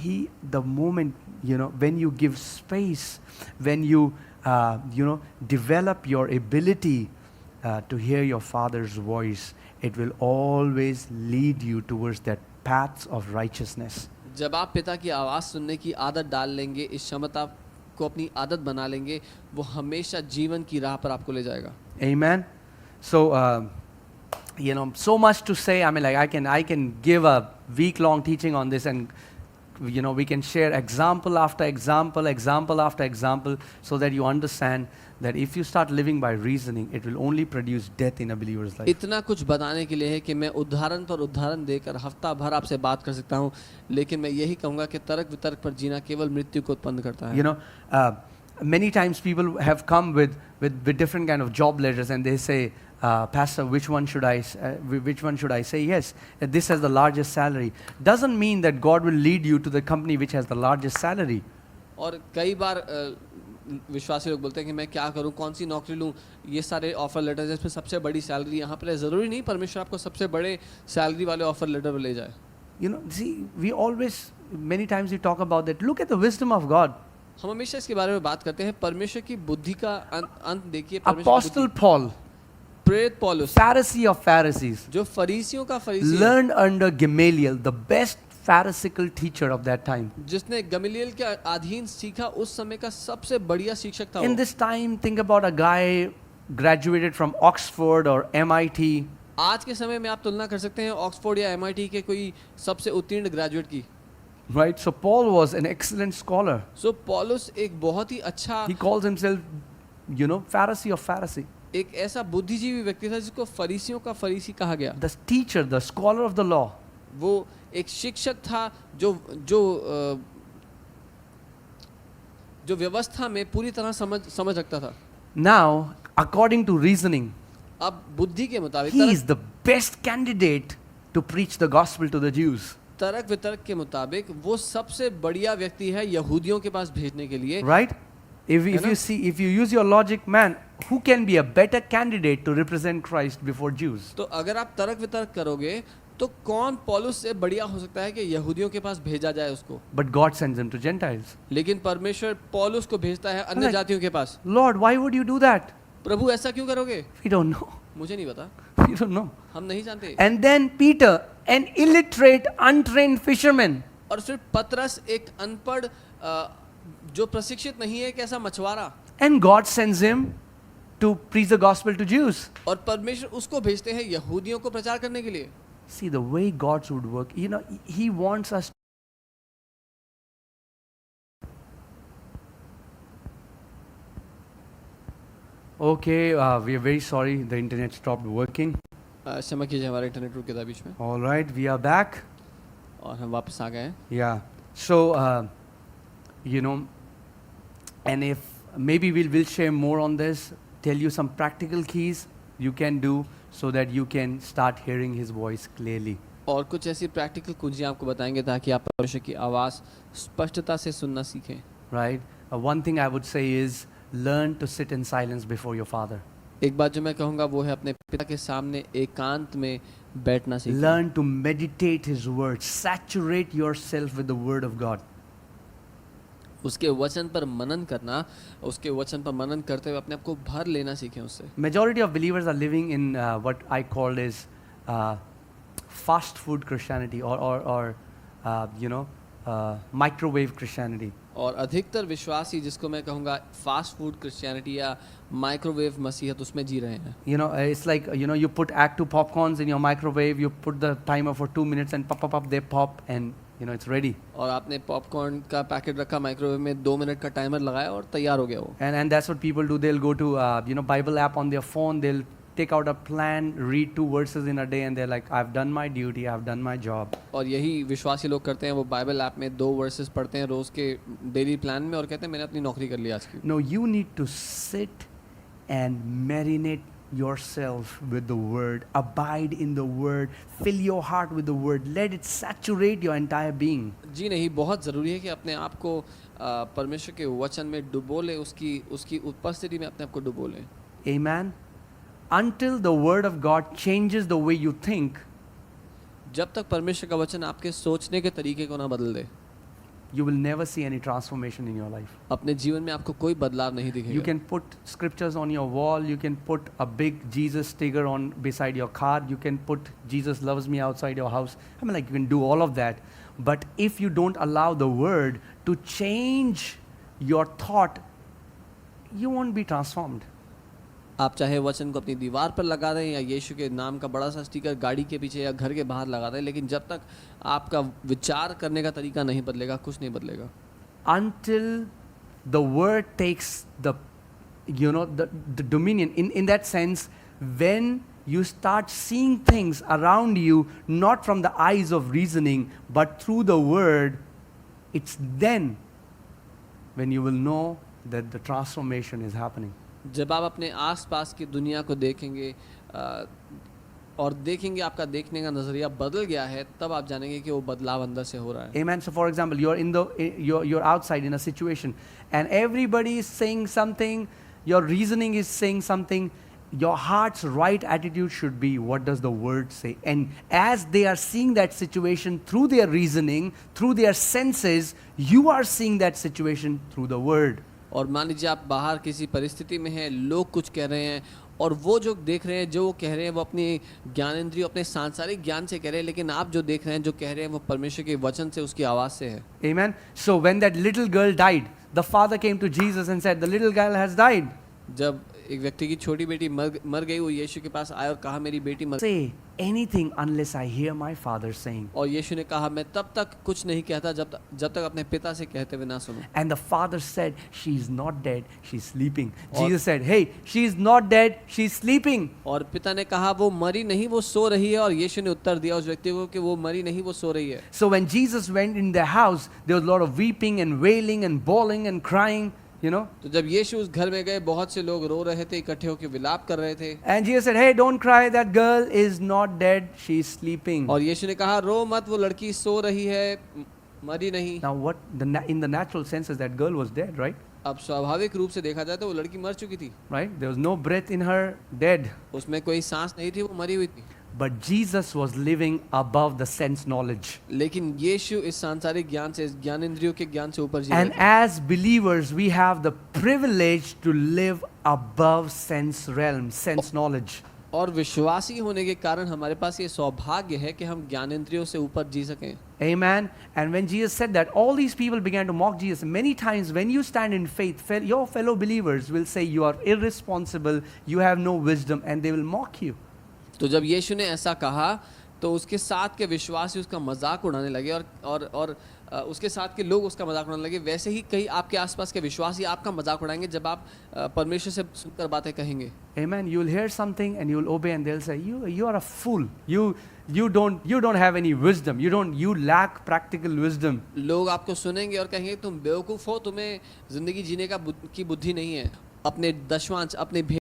the moment, you know, when you give space, when you develop your ability to hear your Father's voice, it will always lead you towards that paths of righteousness. जब आप पिता की आवाज़ सुनने की आदत डाल लेंगे, इस क्षमता को अपनी आदत बना लेंगे, वो हमेशा जीवन की राह पर आपको ले जाएगा. Amen. So, so much to say. I mean, like I can give a week-long teaching on this, and we can share example after example, example after example, so that you understand that if you start living by reasoning, it will only produce death in a believer's life. इतना कुछ बताने के लिए है कि मैं उदाहरण पर उदाहरण देकर हफ्ता भर आपसे बात कर सकता हूँ, लेकिन मैं यही कहूँगा कि तर्क वितर्क पर जीना केवल मृत्यु को उत्पन्न करता है. Many times people have come with different kind of job letters, and they say, Pastor, which one should I say? Yes, this has the largest salary. Doesn't mean that God will lead you to the company which has the largest salary. और कई बार विश्वासी लोग बोलते हैं कि मैं क्या करूं, कौन सी नौकरी लूं, ये सारे ऑफर लेटर जिसमें सबसे बड़ी सैलरी यहाँ पर है. ज़रूरी नहीं परमेश्वर आपको सबसे बड़े सैलरी वाले ऑफर लेटर पर ले जाए. See, we always, many times we talk about that. Look at the wisdom of God. हम हमेशा इसके बारे में बात करते हैं. परमेश्वर की बुद्धि का अंत देखिए. Apostle Paul, प्रेरित पौलुस, Pharisee of Pharisees, जो फरीसियों का फरीसी है, learned under Gamaliel, the best Pharisaical teacher of that time. जिसने गमलीएल के अधीन सीखा, उस समय का सबसे बढ़िया शिक्षक था. In this time, think about a guy graduated from Oxford or MIT. आज के समय में आप तुलना कर सकते हैं ऑक्सफोर्ड या MIT के कोई सबसे उत्तीर्ण ग्रेजुएट की. Right? So Paul was an excellent scholar. सो पौलुस एक बहुत ही अच्छा, He calls himself, Pharisee of Pharisee. एक ऐसा बुद्धिजीवी व्यक्ति था जिसको फरीसियों का फरीसी कहा गया. The teacher, the scholar of the law. वो एक शिक्षक था जो जो जो व्यवस्था में पूरी तरह समझ रखता था. Now, according to reasoning, अब बुद्धि के मुताबिक, he is the best candidate to preach the gospel to the Jews. तर्क वितर्क के मुताबिक वो सबसे बढ़िया व्यक्ति है यहूदियों के पास भेजने के लिए. Right? If you use your logic, man, who can be a better candidate to represent Christ before Jews? तो अगर आप तर्क वितर्क करोगे तो कौन पौलुस से बढ़िया हो सकता है कि यहूदियों के पास भेजा जाए उसको. But God sends him to Gentiles. लेकिन परमेश्वर पौलुस को भेजता है अन्य जातियों के पास. Lord, why would you do that? प्रभु ऐसा क्यों करोगे? We don't know. मुझे नहीं पता, We don't know. हम नहीं जानते. And then Peter, an illiterate, untrained fisherman. और फिर पतरस एक अनपढ़ जो प्रशिक्षित नहीं है, एक ऐसा मछुआरा. And God sends him to preach the gospel to Jews. और परमेश्वर उसको भेजते हैं यहूदियों को प्रचार करने के लिए. See, the way God would work, He wants us. Okay, we are very sorry the internet stopped working. क्षमा कीजिए, हमारा इंटरनेट रुक गया था बीच में. All right, we are back. और हम वापस आ गए हैं. Yeah. So, and if maybe we'll share more on this, tell you some practical keys you can do so that you can start hearing His voice clearly. और कुछ ऐसी practical कुंजियां आपको बताएंगे ताकि आप परमेश्वर की आवाज़ स्पष्टता से सुनना सीखें. Right? One thing I would say is learn to sit in silence before your Father. एक बात जो मैं कहूँगा वो है अपने पिता के सामने एकांत में बैठना सीखें. Learn to meditate His word. Saturate yourself with the word of God. उसके वचन पर मनन करना, उसके वचन पर मनन करते हुए अपने आप को भर लेना सीखें उससे. Majority of believers are living in what I call is fast food Christianity or microwave Christianity. और अधिकतर विश्वासी, जिसको मैं कहूँगा फास्ट फूड क्रिश्चियनिटी या माइक्रोवेव मसीहत, उसमें जी रहे हैं. It's like, you put add 2 popcorns in your microwave, you put the timer for 2 minutes and pop, they pop and it's ready. और आपने पॉपकॉर्न का पैकेट रखा माइक्रोवेव में, 2 मिनट का टाइमर लगाया और तैयार हो गया वो. And that's what people do. They'll go to Bible app on their phone, they'll take out a plan, read 2 verses in a day and they're like, I've done my duty, I've done my job. और यही विश्वासी लोग करते हैं, वो Bible app में 2 versus पढ़ते हैं रोज के डेली प्लान में और कहते हैं मैंने अपनी नौकरी कर ली आज की. No, you need to sit and marinate yourself with the word, abide in the word, fill your heart with the word, let it saturate your entire being. जी नहीं, बहुत ज़रूरी है कि अपने आप को परमेश्वर के वचन में डुबो ले, उसकी उपस्थिति में अपने आप को डुबो ले. Amen. Until the word of God changes the way you think, जब तक परमेश्वर का वचन आपके सोचने के तरीके को ना बदल दे, you will never see any transformation in your life. अपने जीवन में आपको कोई बदलाव नहीं दिखेगा. You can put scriptures on your wall, you can put a big Jesus sticker on beside your car, you can put Jesus loves me outside your house. I mean, like, you can do all of that. But if you don't allow the word to change your thought, you won't be transformed. आप चाहे वचन को अपनी दीवार पर लगा दें या यीशु के नाम का बड़ा सा स्टिकर गाड़ी के पीछे या घर के बाहर लगा दें, लेकिन जब तक आपका विचार करने का तरीका नहीं बदलेगा, कुछ नहीं बदलेगा. Until the word takes the dominion. In that sense, when you start seeing things around you not from the eyes of reasoning but through the word, it's then when you will know that the transformation is happening. जब आप अपने आसपास की दुनिया को देखेंगे और देखेंगे आपका देखने का नजरिया बदल गया है, तब आप जानेंगे कि वो बदलाव अंदर से हो रहा है. Amen. So for example, you're outside in a situation and everybody is saying something, your reasoning is saying something. Your heart's right attitude should be, what does the word say? And as they are seeing that situation through their reasoning, through their senses, you are seeing that situation through the word. और मान लीजिए आप बाहर किसी परिस्थिति में हैं, लोग कुछ कह रहे हैं और वो जो देख रहे हैं, जो वो कह रहे हैं, वो अपनी ज्ञानेंद्रिय, अपने सांसारिक ज्ञान से कह रहे हैं, लेकिन आप जो देख रहे हैं, जो कह रहे हैं, वो परमेश्वर के वचन से, उसकी आवाज़ से है. Amen. So when that little girl died, the father came to Jesus and said, the little girl has died. जब एक व्यक्ति की छोटी बेटी मर गई, वो यीशु के पास आया और कहा मेरी बेटी मर. Say anything unless I hear my father saying. और यीशु ने कहा मैं तब तक कुछ नहीं कहता जब तक अपने पिता से कहते हुए ना सुनो. And the father said, she is not dead, she's sleeping. Jesus said, hey, she is not dead, she's sleeping. और पिता ने कहा वो मरी नहीं, वो सो रही है. और यीशु ने उत्तर दिया उस व्यक्ति को कि वो मरी नहीं, वो सो रही है. So when Jesus went in the house, there was a lot of weeping and wailing and bawling and crying. तो जब यीशु उस घर में गए, बहुत से लोग रो रहे थे, इकट्ठे होकर विलाप कर रहे थे. And Jesus said, hey, don't cry, that girl is not dead, she is sleeping. और यीशु ने कहा रो मत, वो लड़की सो रही है, मरी नहीं. Now in the natural senses, that girl was dead, right? अब स्वाभाविक रूप से देखा जाए तो वो लड़की मर चुकी थी. Right? There was no breath in her, dead. उसमें कोई सांस नहीं थी, वो मरी हुई थी. But Jesus was living above the sense knowledge. लेकिन यीशु इस सांसारिक ज्ञान से, इस ज्ञानेंद्रियों के ज्ञान से ऊपर जी And as believers, we have the privilege to live above sense realm, sense knowledge. और विश्वासी होने के कारण हमारे पास ये सौभाग्य है कि हम ज्ञानेंद्रियों से ऊपर जी सकें. Amen. And when Jesus said that, all these people began to mock Jesus. Many times when you stand in faith, your fellow believers will say you are irresponsible, you have no wisdom, and they will mock you. तो जब यीशु ने ऐसा कहा तो उसके साथ के विश्वासी उसका मजाक उड़ाने लगे और उसके साथ के लोग उसका मजाक उड़ाने लगे. वैसे ही कई आपके आसपास के विश्वासी आपका मजाक उड़ाएंगे जब आप परमेश्वर से सुनकर बातें कहेंगे. Amen. You will hear something and you will obey, and they'll say you are a fool. You don't have any wisdom. You lack practical wisdom. लोग आपको सुनेंगे और कहेंगे तुम बेवकूफ हो, तुम्हें जिंदगी जीने की बुद्धि नहीं है. अपने दशवांश, अपने